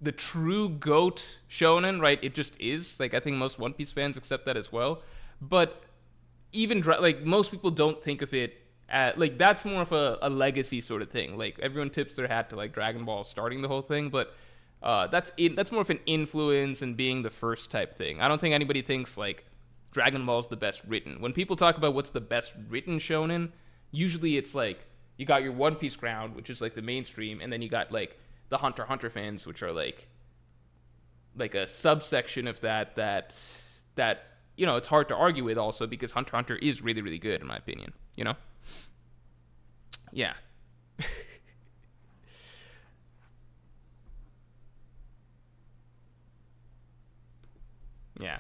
The true GOAT shonen, right? It just is. Like, I think most One Piece fans accept that as well. But even, like, most people don't think of it at, like, that's more of a legacy sort of thing. Like, everyone tips their hat to, like, Dragon Ball starting the whole thing, but that's more of an influence and being the first type thing. I don't think anybody thinks, like, Dragon Ball's the best written. When people talk about what's the best written shonen, usually it's, like, you got your One Piece ground, which is, like, the mainstream, and then you got, like, the Hunter x Hunter fans, which are like a subsection of that you know, it's hard to argue with also because Hunter x Hunter is really, really good in my opinion, you know? Yeah. Yeah.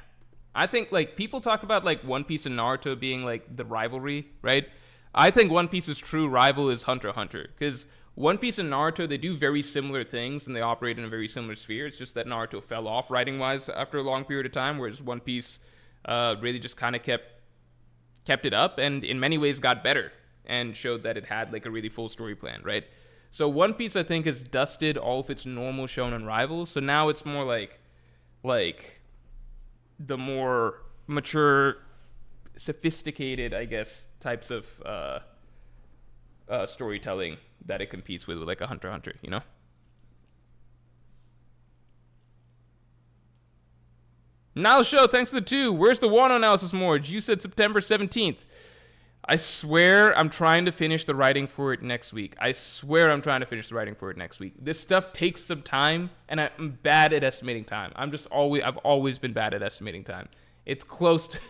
I think, like, people talk about, like, One Piece and Naruto being, like, the rivalry, right? I think One Piece's true rival is Hunter x Hunter because One Piece and Naruto, they do very similar things and they operate in a very similar sphere. It's just that Naruto fell off writing-wise after a long period of time, whereas One Piece really just kind of kept it up and in many ways got better and showed that it had, like, a really full story plan, right? So One Piece, I think, has dusted all of its normal shonen rivals. So now it's more like the more mature, sophisticated, I guess, types of storytelling that it competes with like a Hunter x Hunter, you know? Now show, thanks to the 2. Where's the Wano analysis, Morj? You said September 17th. I swear I'm trying to finish the writing for it next week. This stuff takes some time, and I'm bad at estimating time. I've always been bad at estimating time. It's close to,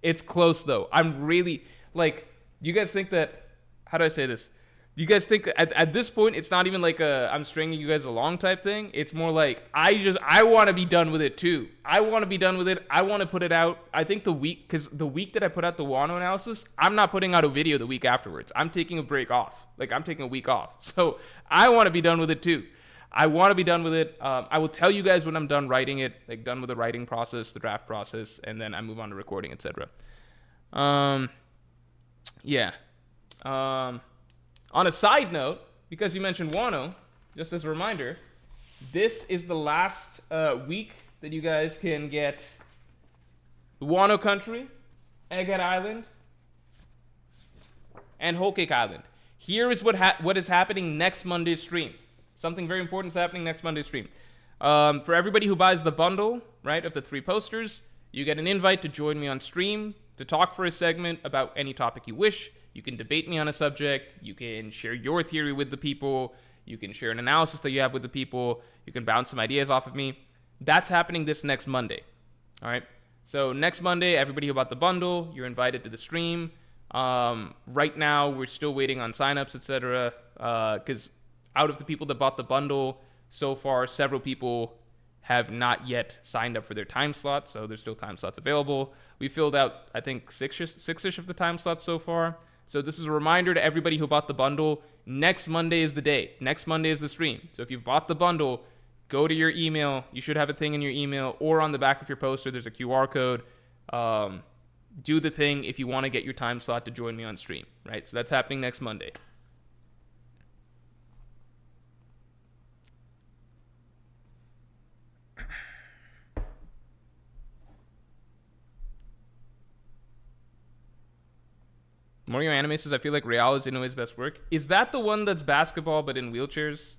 it's close though. I'm really, like, you guys think that, how do I say this? You guys think at this point it's not even like I'm stringing you guys along type thing. It's more like I want to be done with it too. I want to be done with it. I want to put it out. I think the week that I put out the Wano analysis, I'm not putting out a video the week afterwards. I'm taking a break off. Like, I'm taking a week off. So I want to be done with it too. I want to be done with it. I will tell you guys when I'm done writing it, like done with the writing process, the draft process, and then I move on to recording, etc. Yeah. On a side note, because you mentioned Wano, just as a reminder, this is the last week that you guys can get Wano Country, Egghead Island, and Whole Cake Island. Here is what is happening next Monday's stream. Something very important is happening next Monday's stream. For everybody who buys the bundle, right, of the 3 posters, you get an invite to join me on stream to talk for a segment about any topic you wish. You can debate me on a subject. You can share your theory with the people. You can share an analysis that you have with the people. You can bounce some ideas off of me. That's happening this next Monday. All right? So next Monday, everybody who bought the bundle, you're invited to the stream. Right now, we're still waiting on signups, etc. Because out of the people that bought the bundle, so far, several people have not yet signed up for their time slots, so there's still time slots available. We filled out, I think, six-ish of the time slots so far. So this is a reminder to everybody who bought the bundle. Next Monday is the day. Next Monday is the stream. So if you've bought the bundle, go to your email. You should have a thing in your email, or on the back of your poster, there's a QR code. Do the thing if you want to get your time slot to join me on stream, right? So that's happening next Monday. Mario Anime says, I feel like Real is Inoue's best work. Is that the one that's basketball but in wheelchairs?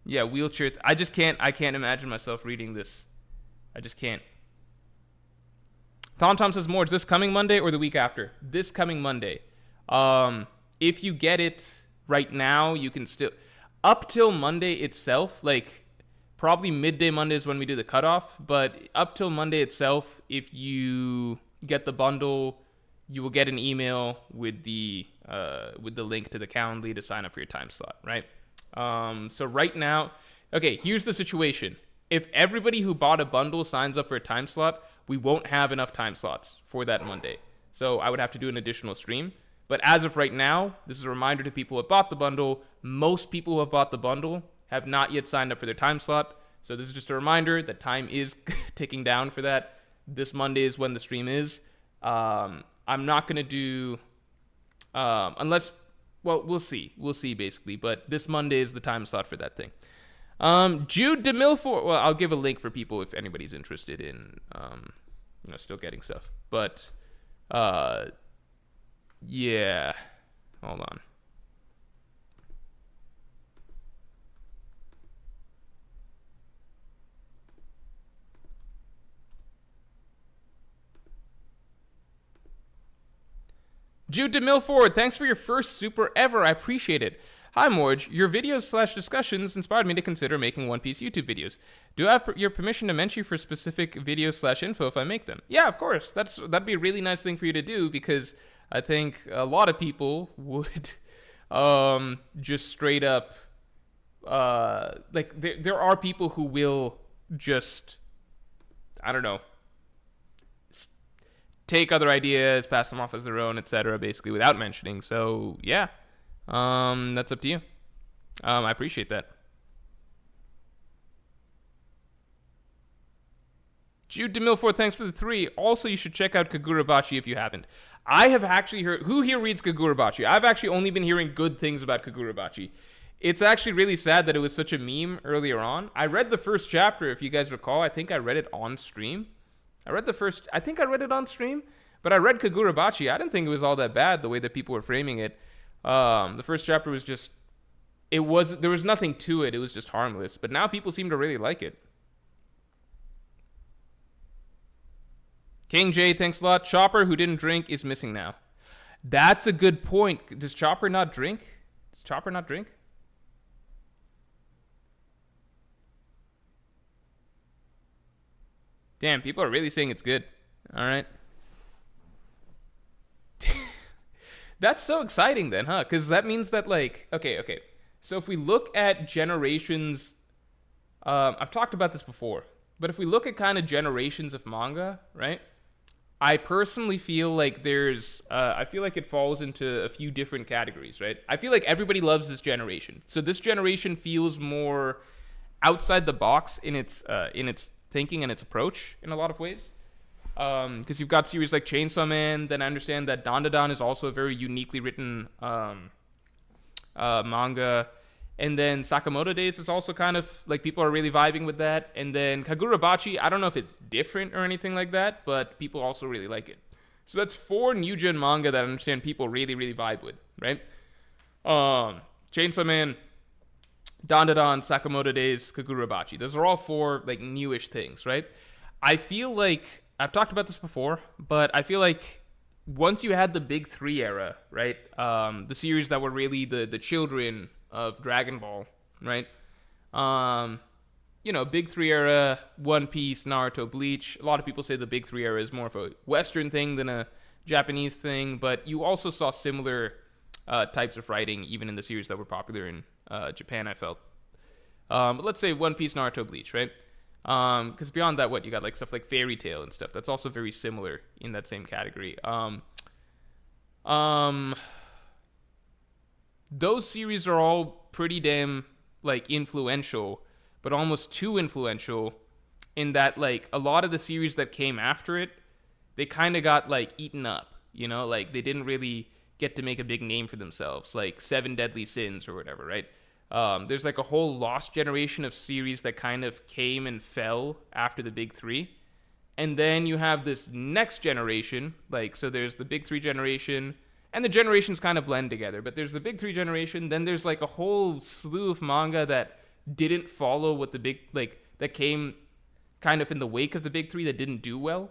Yeah, wheelchair. I just can't. I can't imagine myself reading this. I just can't. Tom says, Morj, this coming Monday or the week after? This coming Monday. If you get it right now, you can still... Up till Monday itself, like, probably midday Monday is when we do the cutoff, but up till Monday itself, if you get the bundle, you will get an email with the link to the Calendly to sign up for your time slot, right? So right now... Okay, here's the situation. If everybody who bought a bundle signs up for a time slot, we won't have enough time slots for that Monday. So I would have to do an additional stream. But as of right now, this is a reminder to people who have bought the bundle. Most people who have bought the bundle have not yet signed up for their time slot. So this is just a reminder that time is ticking down for that. This Monday is when the stream is. I'm not going to do... unless... Well, we'll see. We'll see, basically. But this Monday is the time slot for that thing. Jude DeMilford. Well, I'll give a link for people if anybody's interested in, still getting stuff. But, yeah. Hold on. Jude DeMilford, thanks for your first super ever. I appreciate it. Hi, Morj. Your videos/discussions inspired me to consider making One Piece YouTube videos. Do I have your permission to mention you for specific videos/info if I make them? Yeah, of course. That'd be a really nice thing for you to do, because I think a lot of people would just straight up... there are people who will just... I don't know... take other ideas, pass them off as their own, etc., basically, without mentioning. So, yeah. That's up to you. I appreciate that. Jude DeMilford, thanks for the 3. Also, you should check out Kagurabachi if you haven't. I have actually heard... Who here reads Kagurabachi? I've actually only been hearing good things about Kagurabachi. It's actually really sad that it was such a meme earlier on. I read the first chapter, if you guys recall. I think I read it on stream. I think I read it on stream, but I read Kagurabachi. I didn't think it was all that bad, the way that people were framing it. The first chapter was just... there was nothing to it. It was just harmless. But now people seem to really like it. King J, thanks a lot. Chopper, who didn't drink, is missing now. That's a good point. Does Chopper not drink? Damn, people are really saying it's good. All right. That's so exciting then, huh? Because that means that, like... Okay. So if we look at generations... I've talked about this before. But if we look at kind of generations of manga, right? I personally feel like there's... I feel like it falls into a few different categories, right? I feel like everybody loves this generation. So this generation feels more outside the box in its thinking and its approach in a lot of ways. Because you've got series like Chainsaw Man, then I understand that Dandadan is also a very uniquely written manga. And then Sakamoto Days is also kind of, like, people are really vibing with that. And then Kagurabachi, I don't know if it's different or anything like that, but people also really like it. So that's 4 new gen manga that I understand people really, really vibe with, right? Chainsaw Man, Dandadan, Sakamoto Days, Kagurabachi. Those are all 4, like, newish things, right? I feel like... I've talked about this before, but I feel like once you had the Big 3 era, right? The series that were really the children of Dragon Ball, right? Big 3 era, One Piece, Naruto, Bleach. A lot of people say the Big 3 era is more of a Western thing than a Japanese thing, but you also saw similar types of writing even in the series that were popular in Japan, I felt. But let's say One Piece, Naruto, Bleach, right? Because beyond that, you got like stuff like Fairy Tail and stuff. That's also very similar in that same category. Those series are all pretty damn like influential, but almost too influential in that like a lot of the series that came after it, they kind of got like eaten up, like they didn't really get to make a big name for themselves, like 7 Deadly Sins or whatever, right? There's like a whole lost generation of series that kind of came and fell after the Big 3. And then you have this next generation, so there's the Big 3 generation, and the generations kind of blend together. But there's the Big 3 generation, then there's like a whole slew of manga that didn't follow what the big, like, that came kind of in the wake of the big three that didn't do well.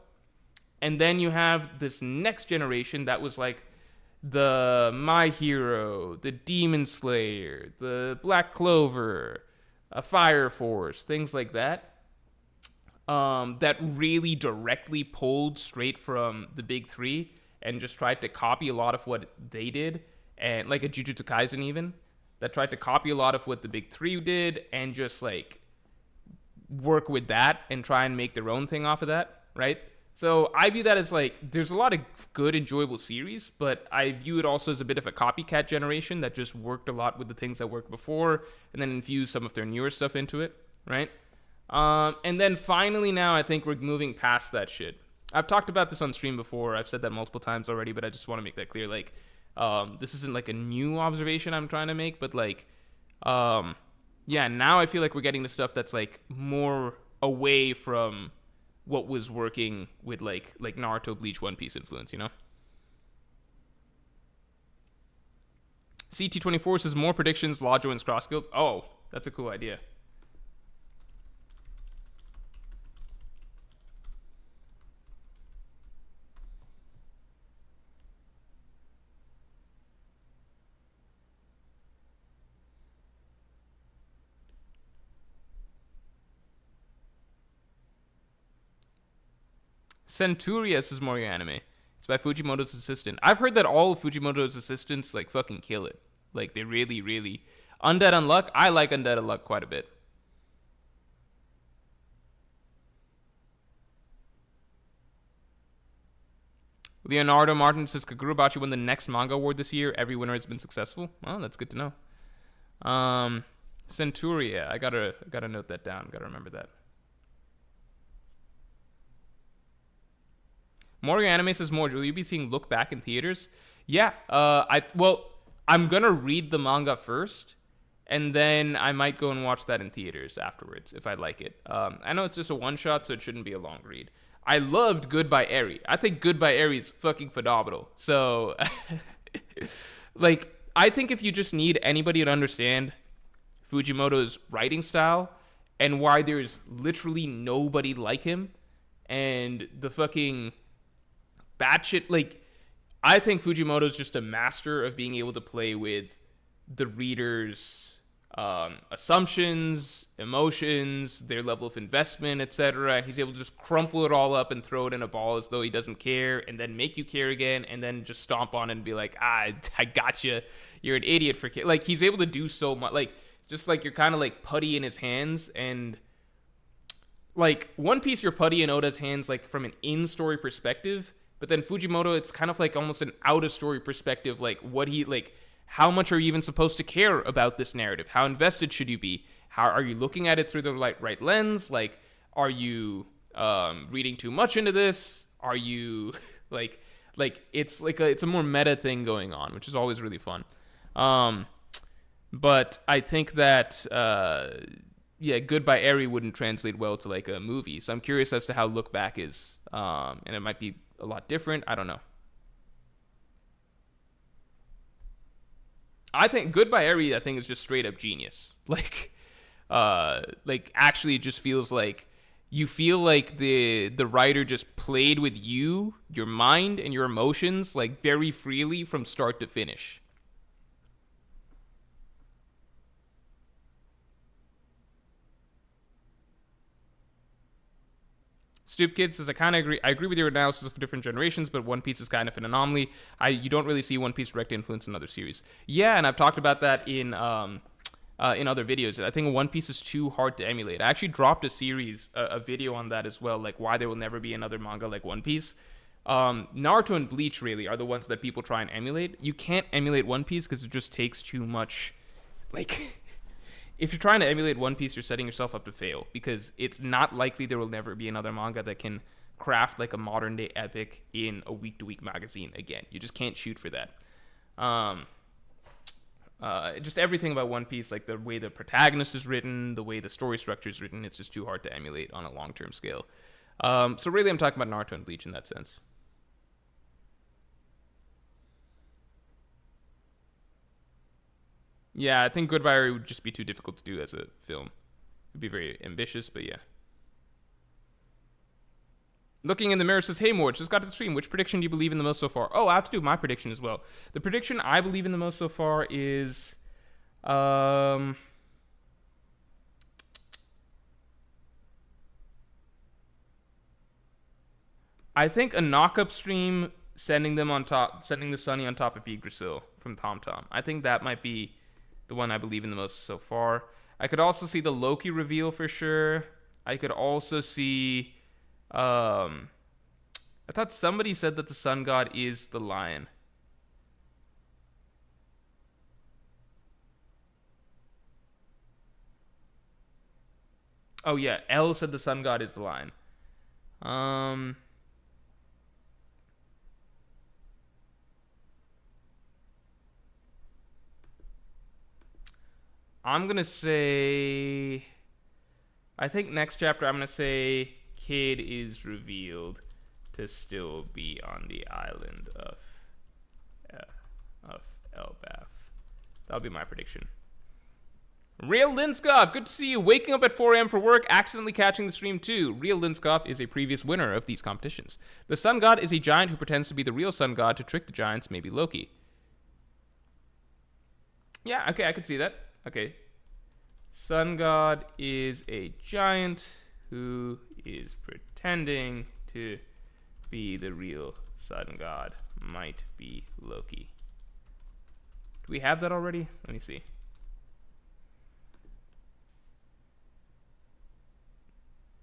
And then you have this next generation that was like the My Hero, the Demon Slayer, the Black Clover, a Fire Force, things like that. That really directly pulled straight from the big three and just tried to copy a lot of what they did, and like a Jujutsu Kaisen even, that tried to copy a lot of what the big three did and just like work with that and try and make their own thing off of that, right? So I view that as like, there's a lot of good, enjoyable series, but I view it also as a bit of a copycat generation that just worked a lot with the things that worked before and then infused some of their newer stuff into it, right? And then finally now I think we're moving past that shit. I've talked about this on stream before. I've said that multiple times already, but I just want to make that clear. Like, this isn't like a new observation I'm trying to make, but like, yeah, now I feel like we're getting to stuff that's like more away from what was working with like Naruto, Bleach, One Piece influence, you know? CT24 says more predictions, Law joins Cross Guild. Oh, that's a cool idea. Centurias is more your anime. It's by Fujimoto's assistant. I've heard that all of Fujimoto's assistants like fucking kill it. Like they really, really. Undead Unluck. I like Undead Unluck quite a bit. Leonardo Martin says Kagurubachi won the next manga award this year. Every winner has been successful. Well, that's good to know. Centuria. I gotta note that down. Gotta remember that. Morgan Anime says, Morj, will you be seeing Look Back in theaters? Yeah. I'm gonna read the manga first, and then I might go and watch that in theaters afterwards if I like it. I know it's just a one shot, so it shouldn't be a long read. I loved Goodbye Eri. I think Goodbye Eri is fucking phenomenal. So, like, I think if you just need anybody to understand Fujimoto's writing style and why there's literally nobody like him, and the fucking batshit, like, I think Fujimoto's just a master of being able to play with the reader's assumptions, emotions, their level of investment, etc. And he's able to just crumple it all up and throw it in a ball as though he doesn't care, and then make you care again, and then just stomp on it and be like, I got you. You're an idiot for care. Like, he's able to do so much. Like, just like you're kind of like putty in his hands, and like One Piece, you're putty in Oda's hands, like from an in-story perspective. But then Fujimoto, it's kind of like almost an out-of-story perspective, like what he, like, how much are you even supposed to care about this narrative? How invested should you be? How are you looking at it through the right lens? Like, are you reading too much into this? Are you, like it's like it's a more meta thing going on, which is always really fun. But I think that, yeah, Goodbye Eri wouldn't translate well to, like, a movie. So I'm curious as to how Look Back is. And it might be a lot different. I don't know. I think Goodbye Eri, I think, is just straight up genius. Like actually, it just feels like you feel like the writer just played with you, your mind, and your emotions, like, very freely from start to finish. Stoop Kid says, I kind of agree. I agree with your analysis of different generations, but One Piece is kind of an anomaly. You don't really see One Piece direct influence in other series. Yeah, and I've talked about that in other videos. I think One Piece is too hard to emulate. I actually dropped a video on that as well, like why there will never be another manga like One Piece. Naruto and Bleach really are the ones that people try and emulate. You can't emulate One Piece because it just takes too much, like... If you're trying to emulate One Piece, you're setting yourself up to fail, because it's not likely there will never be another manga that can craft like a modern day epic in a week-to-week magazine again. You just can't shoot for that. Just everything about One Piece, like the way the protagonist is written, the way the story structure is written, it's just too hard to emulate on a long-term scale. So really, I'm talking about Naruto and Bleach in that sense. Yeah, I think Goodbye would just be too difficult to do as a film. It'd be very ambitious, but yeah. Looking in the mirror says, "Hey Morj, just got to the stream. Which prediction do you believe in the most so far?" Oh, I have to do my prediction as well. The prediction I believe in the most so far is, I think a knock-up stream sending the Sunny on top of Yggdrasil from Tom Tom. I think that might be the one I believe in the most so far. I could also see the Loki reveal for sure. I could also see, I thought somebody said that the sun god is the lion. Oh yeah, L said the sun god is the lion. I'm gonna say, I think next chapter I'm gonna say Kid is revealed to still be on the island of Elbaf. That'll be my prediction. Real Linskov, good to see you. Waking up at 4 a.m. for work, accidentally catching the stream too. Real Linskov is a previous winner of these competitions. The sun god is a giant who pretends to be the real sun god to trick the giants, maybe Loki. Yeah, okay, I could see that. Okay. Sun god is a giant who is pretending to be the real sun god, might be Loki. Do we have that already? Let me see.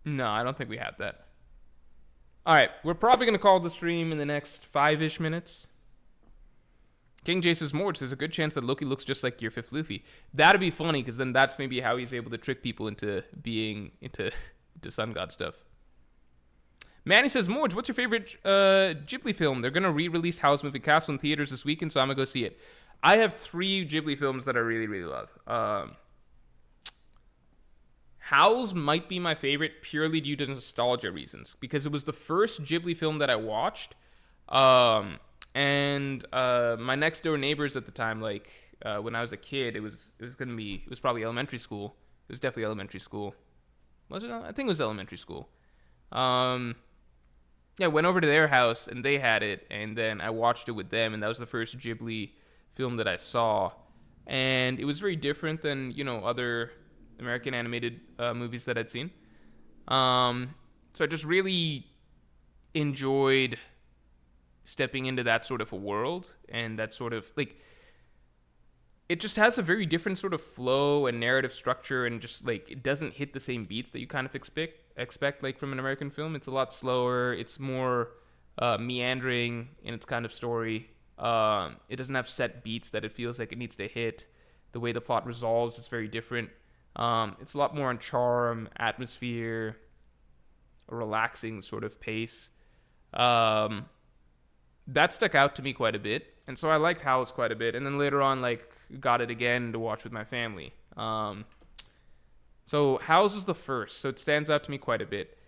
No, I don't think we have that. All right, we're probably going to call the stream in the next 5-ish minutes. King J says, Morj, there's a good chance that Loki looks just like Gear 5th Luffy. That'd be funny, because then that's maybe how he's able to trick people into being into sun god stuff. Manny says, Morj, what's your favorite Ghibli film? They're going to re-release Howl's Moving Castle in theaters this weekend, so I'm going to go see it. I have 3 Ghibli films that I really, really love. Howl's might be my favorite purely due to nostalgia reasons, because it was the first Ghibli film that I watched. And my next door neighbors at the time, like when I was a kid, it was probably elementary school. It was definitely elementary school. Was it? I think it was elementary school. Yeah, I went over to their house and they had it, and then I watched it with them, and that was the first Ghibli film that I saw, and it was very different than other American animated movies that I'd seen. So I just really enjoyed stepping into that sort of a world, and that sort of like, it just has a very different sort of flow and narrative structure, and just like it doesn't hit the same beats that you kind of expect like from an American film. It's a lot slower. It's more meandering in its kind of story. It doesn't have set beats that it feels like it needs to hit. The way the plot resolves is very different. It's a lot more on charm, atmosphere, a relaxing sort of pace. That stuck out to me quite a bit, and so I liked Howl's quite a bit, and then later on like got it again to watch with my family. So Howl's was the first, so it stands out to me quite a bit.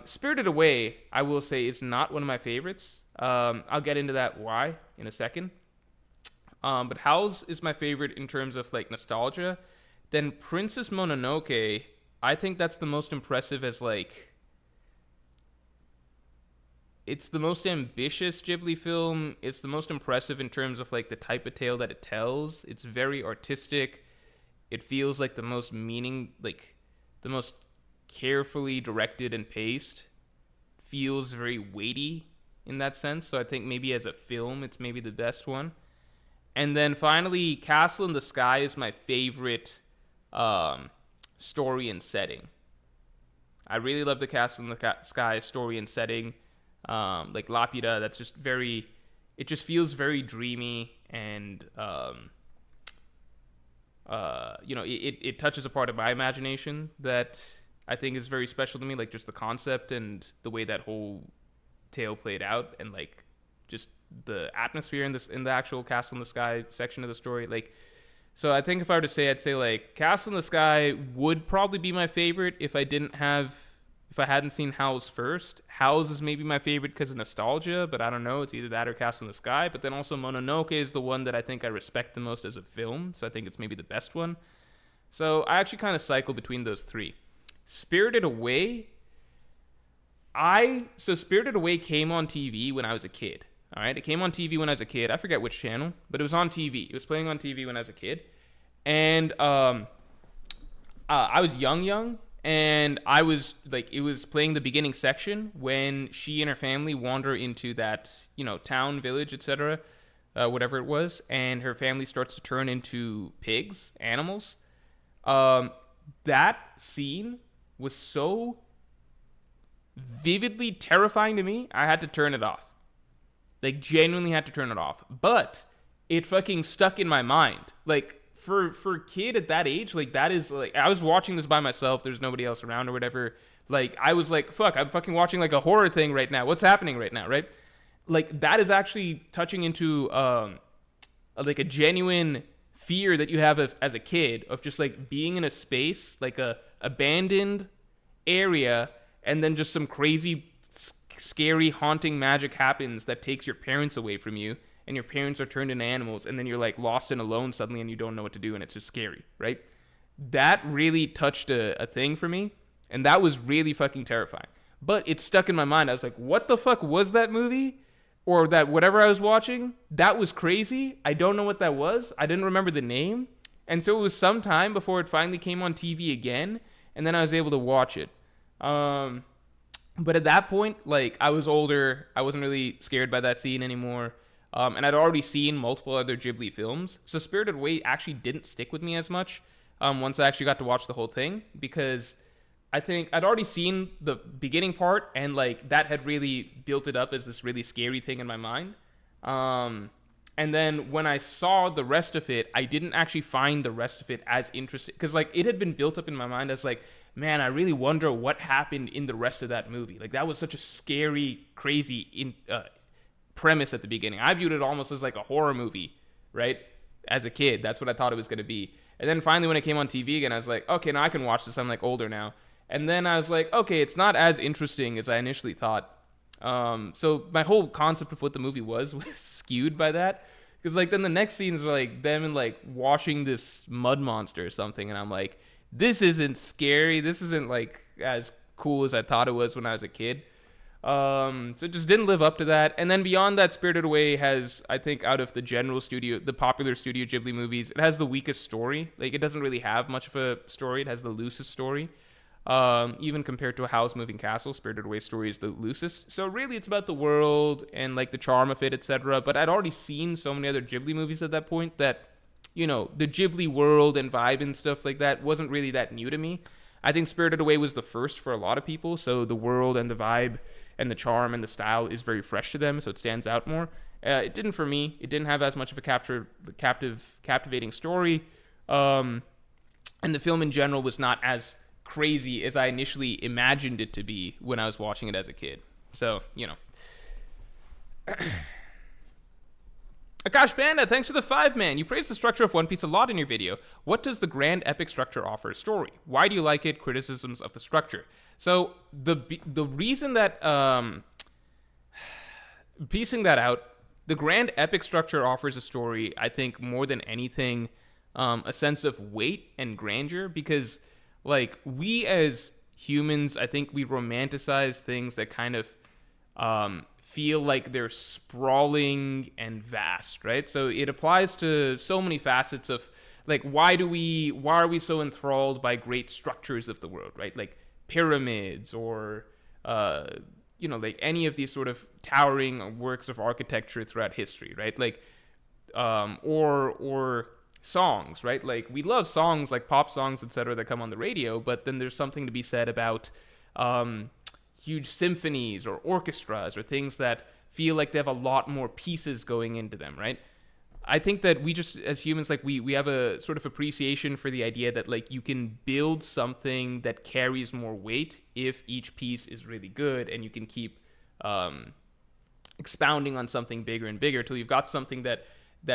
Spirited Away, I will say, is not one of my favorites. I'll get into that why in a second. But Howl's is my favorite in terms of like nostalgia. Then Princess Mononoke, I think that's the most impressive as like, it's the most ambitious Ghibli film. It's the most impressive in terms of like the type of tale that it tells. It's very artistic. It feels like the most the most carefully directed and paced. Feels very weighty in that sense. So I think maybe as a film, it's maybe the best one. And then finally, Castle in the Sky is my favorite story and setting. I really love the Castle in the Sky story and setting. Like Lapida, that's just it just feels very dreamy, and it touches a part of my imagination that I think is very special to me, like just the concept and the way that whole tale played out, and like just the atmosphere in the actual Castle in the Sky section of the story. Like, so I think if I were to say, I'd say like Castle in the Sky would probably be my favorite if I didn't have if I hadn't seen Howl's first. Howl's is maybe my favorite because of nostalgia, but I don't know. It's either that or Castle in the Sky. But then also Mononoke is the one that I think I respect the most as a film, so I think it's maybe the best one. So I actually kind of cycle between those three. Spirited Away, Spirited Away came on TV when I was a kid. All right, it came on TV when I was a kid. I forget which channel, but it was on TV. It was playing on TV when I was a kid, and I was young, and I was like, it was playing the beginning section when she and her family wander into that, town, village, etc., whatever it was, and her family starts to turn into pigs, animals. That scene was so vividly terrifying to me, I had to turn it off. Like, genuinely had to turn it off. But it fucking stuck in my mind. Like, for a kid at that age, like, that is, like, I was watching this by myself. There's nobody else around or whatever. Like, I was like, fuck, I'm fucking watching, like, a horror thing right now. What's happening right now, right? Like, that is actually touching into, like, a genuine fear that you have as a kid of just, like, being in a space, like, a abandoned area, and then just some crazy scary haunting magic happens that takes your parents away from you, and your parents are turned into animals, and then you're like lost and alone suddenly, and you don't know what to do, and it's just scary, right? That really touched a thing for me, and that was really fucking terrifying. But it stuck in my mind. I was like, what the fuck was that movie? Or that whatever I was watching? That was crazy. I don't know what that was. I didn't remember the name. And so it was some time before it finally came on TV again, and then I was able to watch it. But at that point, like, I was older. I wasn't really scared by that scene anymore. And I'd already seen multiple other Ghibli films. So Spirited Away actually didn't stick with me as much once I actually got to watch the whole thing. Because I think I'd already seen the beginning part. And, like, that had really built it up as this really scary thing in my mind. And then when I saw the rest of it, I didn't actually find the rest of it as interesting. Because, like, it had been built up in my mind as, like, man, I really wonder what happened in the rest of that movie. Like, that was such a scary, crazy premise at the beginning. I viewed it almost as like a horror movie, right? As a kid, that's what I thought it was going to be. And then finally when it came on TV again, I was like, okay, now I can watch this. I'm like older now. And then I was like, okay, it's not as interesting as I initially thought. So my whole concept of what the movie was skewed by that. Because, like, then the next scenes were like them and, like, washing this mud monster or something. And I'm like, this isn't scary. This isn't, like, as cool as I thought it was when I was a kid. So it just didn't live up to that. And then beyond that, Spirited Away has, I think, out of the popular Studio Ghibli movies, it has the weakest story. Like, it doesn't really have much of a story. It has the loosest story. Even compared to a Howl's Moving Castle, Spirited Away's story is the loosest. So really, it's about the world and, like, the charm of it, etc. But I'd already seen so many other Ghibli movies at that point that, the Ghibli world and vibe and stuff like that wasn't really that new to me. I think Spirited Away was the first for a lot of people, so the world and the vibe and the charm and the style is very fresh to them, so it stands out more. It didn't for me. It didn't have as much of a captivating story, and the film in general was not as crazy as I initially imagined it to be when I was watching it as a kid. So, Akash Panda, thanks for the 5-man. You praised the structure of One Piece a lot in your video. What does the grand epic structure offer a story? Why do you like it? Criticisms of the structure. So the reason that piecing that out, the grand epic structure offers a story, I think, more than anything, a sense of weight and grandeur, because, like, we as humans, I think we romanticize things that kind of feel like they're sprawling and vast, right? So it applies to so many facets of, like, why are we so enthralled by great structures of the world, right? Like pyramids or like any of these sort of towering works of architecture throughout history, right? Like or songs, right? Like, we love songs like pop songs, etc., that come on the radio, but then there's something to be said about huge symphonies or orchestras or things that feel like they have a lot more pieces going into them, right? I think that we just, as humans, like, we have a sort of appreciation for the idea that, like, you can build something that carries more weight if each piece is really good, and you can keep expounding on something bigger and bigger till you've got something that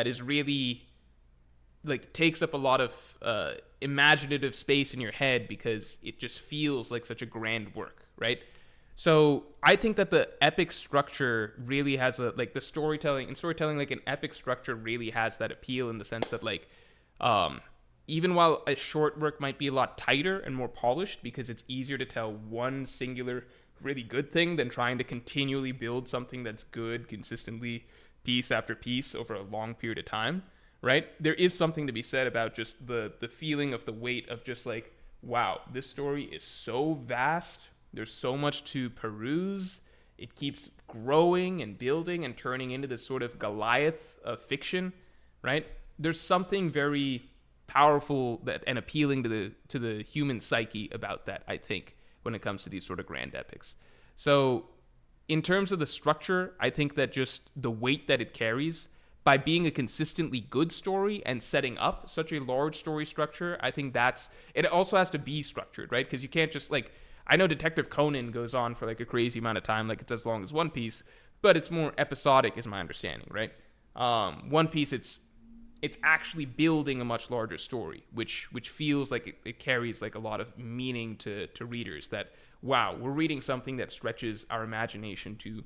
is really, like, takes up a lot of imaginative space in your head because it just feels like such a grand work, right? So I think that the epic structure really has the storytelling, like an epic structure really has that appeal in the sense that um, even while a short work might be a lot tighter and more polished because it's easier to tell one singular really good thing than trying to continually build something that's good consistently piece after piece over a long period of time, right? There is something to be said about just the feeling of the weight of just like, wow, this story is so vast. There's so much to peruse. It keeps growing and building and turning into this sort of Goliath of fiction, right? There's something very powerful and appealing to the human psyche about that, I think, when it comes to these sort of grand epics. So in terms of the structure, I think that just the weight that it carries by being a consistently good story and setting up such a large story structure, I think it also has to be structured, right? Because you can't just I know Detective Conan goes on for like a crazy amount of time, like it's as long as One Piece, but it's more episodic is my understanding, right? One Piece, it's actually building a much larger story, which feels like it carries like a lot of meaning to readers that, wow, we're reading something that stretches our imagination to,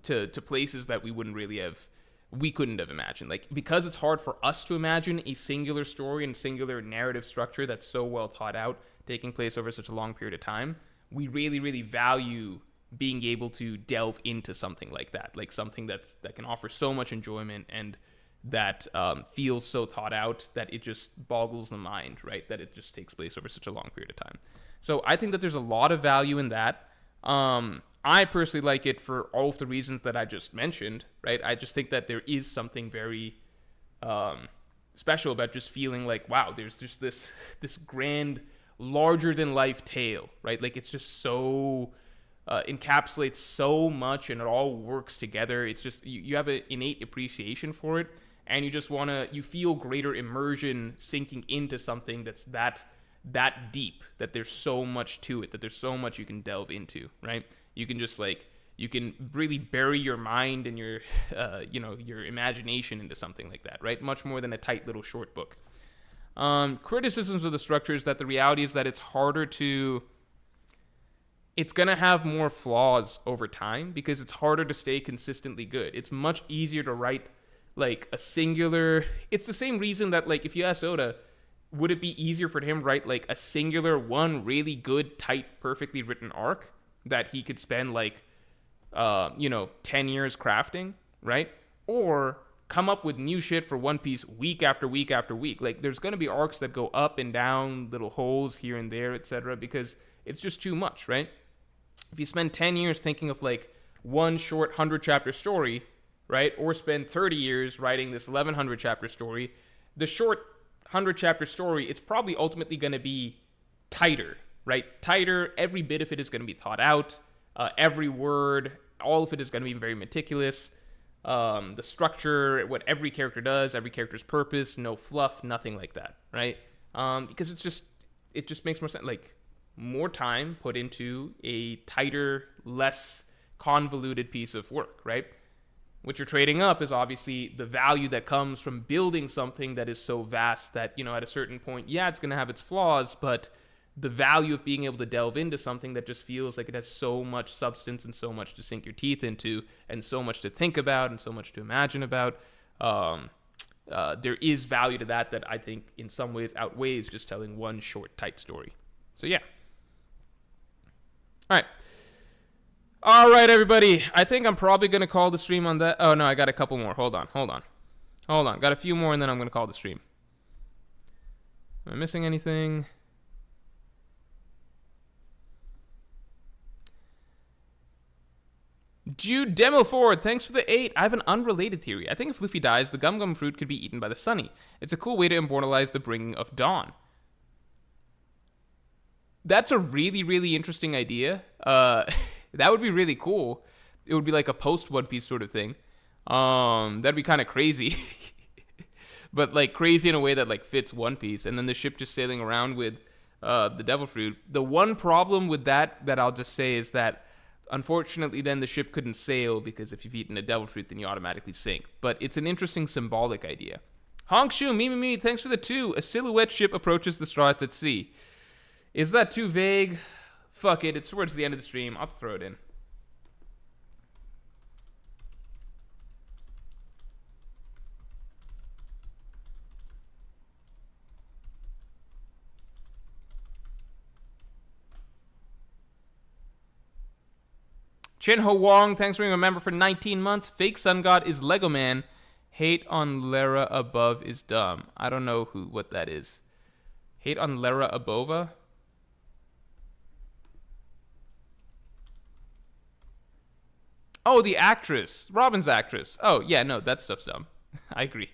to places that we couldn't have imagined. Like, because it's hard for us to imagine a singular story and singular narrative structure that's so well thought out, taking place over such a long period of time, we really, really value being able to delve into something like that, like something that can offer so much enjoyment and that feels so thought out that it just boggles the mind, right? That it just takes place over such a long period of time. So I think that there's a lot of value in that. I personally like it for all of the reasons that I just mentioned, right? I just think that there is something very special about just feeling like, wow, there's just this grand, larger than life tale, right? Like it's just so encapsulates so much and it all works together. It's just you have an innate appreciation for it, and you just you feel greater immersion sinking into something that's that deep, that there's so much to it, that there's so much you can delve into, right? You can just you can really bury your mind and your your imagination into something like that, right? Much more than a tight little short book. Criticisms of the structure is that the reality is that it's going to have more flaws over time because it's harder to stay consistently good. It's much easier to write like a singular... It's the same reason that like if you asked Oda, would it be easier for him to write like a singular one really good, tight, perfectly written arc that he could spend 10 years crafting, right? Or come up with new shit for One Piece week after week after week. Like there's going to be arcs that go up and down, little holes here and there, etc., because it's just too much, right? If you spend 10 years thinking of like one short 100 chapter story, right, or spend 30 years writing this 1100 chapter story, the short 100 chapter story, it's probably ultimately going to be tighter, right? Tighter. Every bit of it is going to be thought out. Every word, all of it is going to be very meticulous. The structure, what every character does, every character's purpose, no fluff, nothing like that, right? Because it just makes more sense. Like, more time put into a tighter, less convoluted piece of work, right? What you're trading up is obviously the value that comes from building something that is so vast that, at a certain point, yeah, it's going to have its flaws, but the value of being able to delve into something that just feels like it has so much substance and so much to sink your teeth into and so much to think about and so much to imagine about, there is value to that I think in some ways outweighs just telling one short, tight story. So yeah. All right, everybody. I think I'm probably going to call the stream on that. Oh, no, I got a couple more. Hold on. Got a few more, and then I'm going to call the stream. Am I missing anything? Jude Demo Ford, thanks for the 8. I have an unrelated theory. I think if Luffy dies, the Gum Gum fruit could be eaten by the Sunny. It's a cool way to immortalize the bringing of dawn. That's a really, really interesting idea. That would be really cool. It would be like a post-One Piece sort of thing. That'd be kind of crazy. But like crazy in a way that like fits One Piece. And then the ship just sailing around with the devil fruit. The one problem with that I'll just say is that unfortunately then the ship couldn't sail because if you've eaten a devil fruit then you automatically sink. But it's an interesting symbolic idea. Honk Shu, me, thanks for the 2. A silhouette ship approaches the Straw at Sea. Is that too vague? Fuck it. It's towards the end of the stream. I'll throw it in. Chinho Wong, thanks for being a member for 19 months. Fake Sun God is Lego Man. Hate on Lara above is dumb. I don't know what that is. Hate on Lara Abova? Oh, the actress. Robin's actress. Oh, yeah, no, that stuff's dumb. I agree.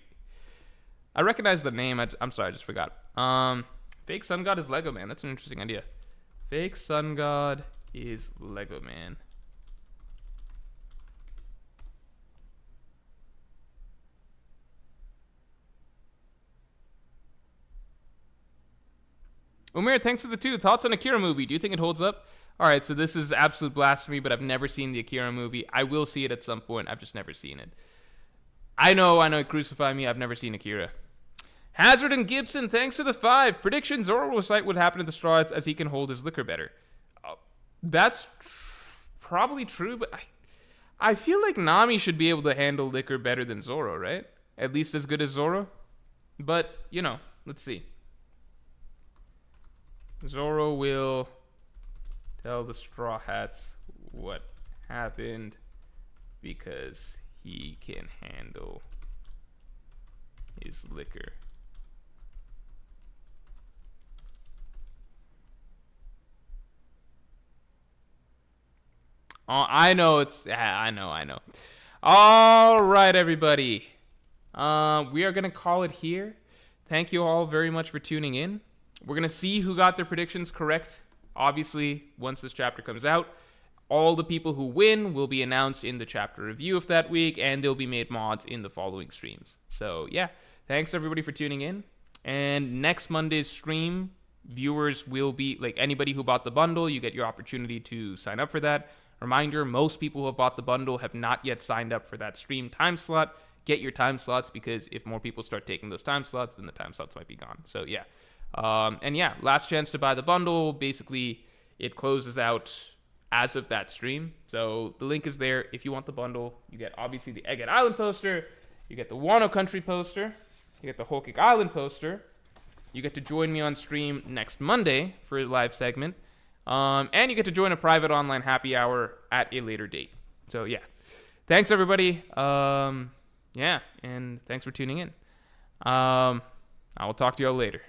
I recognize the name. I'm sorry, I just forgot. Fake Sun God is Lego Man. That's an interesting idea. Fake Sun God is Lego Man. Umir, thanks for the 2. Thoughts on Akira movie? Do you think it holds up? All right, so this is absolute blasphemy, but I've never seen the Akira movie. I will see it at some point. I've just never seen it. I know, crucify me. I've never seen Akira. Hazard and Gibson, thanks for the 5. Prediction, Zoro will recite what happened to the Straw Hats as he can hold his liquor better. That's probably true, but I feel like Nami should be able to handle liquor better than Zoro, right? At least as good as Zoro. But, let's see. Zoro will tell the Straw Hats what happened because he can handle his liquor. Oh, I know I know. All right, everybody. We are going to call it here. Thank you all very much for tuning in. We're going to see who got their predictions correct. Obviously, once this chapter comes out, all the people who win will be announced in the chapter review of that week, and they'll be made mods in the following streams. So, yeah, thanks everybody for tuning in. And next Monday's stream, viewers will be, like anybody who bought the bundle, you get your opportunity to sign up for that. Reminder, most people who have bought the bundle have not yet signed up for that stream time slot. Get your time slots, because if more people start taking those time slots, then the time slots might be gone. So, yeah. And yeah, last chance to buy the bundle. Basically, it closes out as of that stream. So the link is there. If you want the bundle, you get obviously the Egghead Island poster, you get the Wano Country poster, you get the Whole Cake Island poster. You get to join me on stream next Monday for a live segment. And you get to join a private online happy hour at a later date. So yeah, thanks everybody. Yeah, and thanks for tuning in. I will talk to you all later.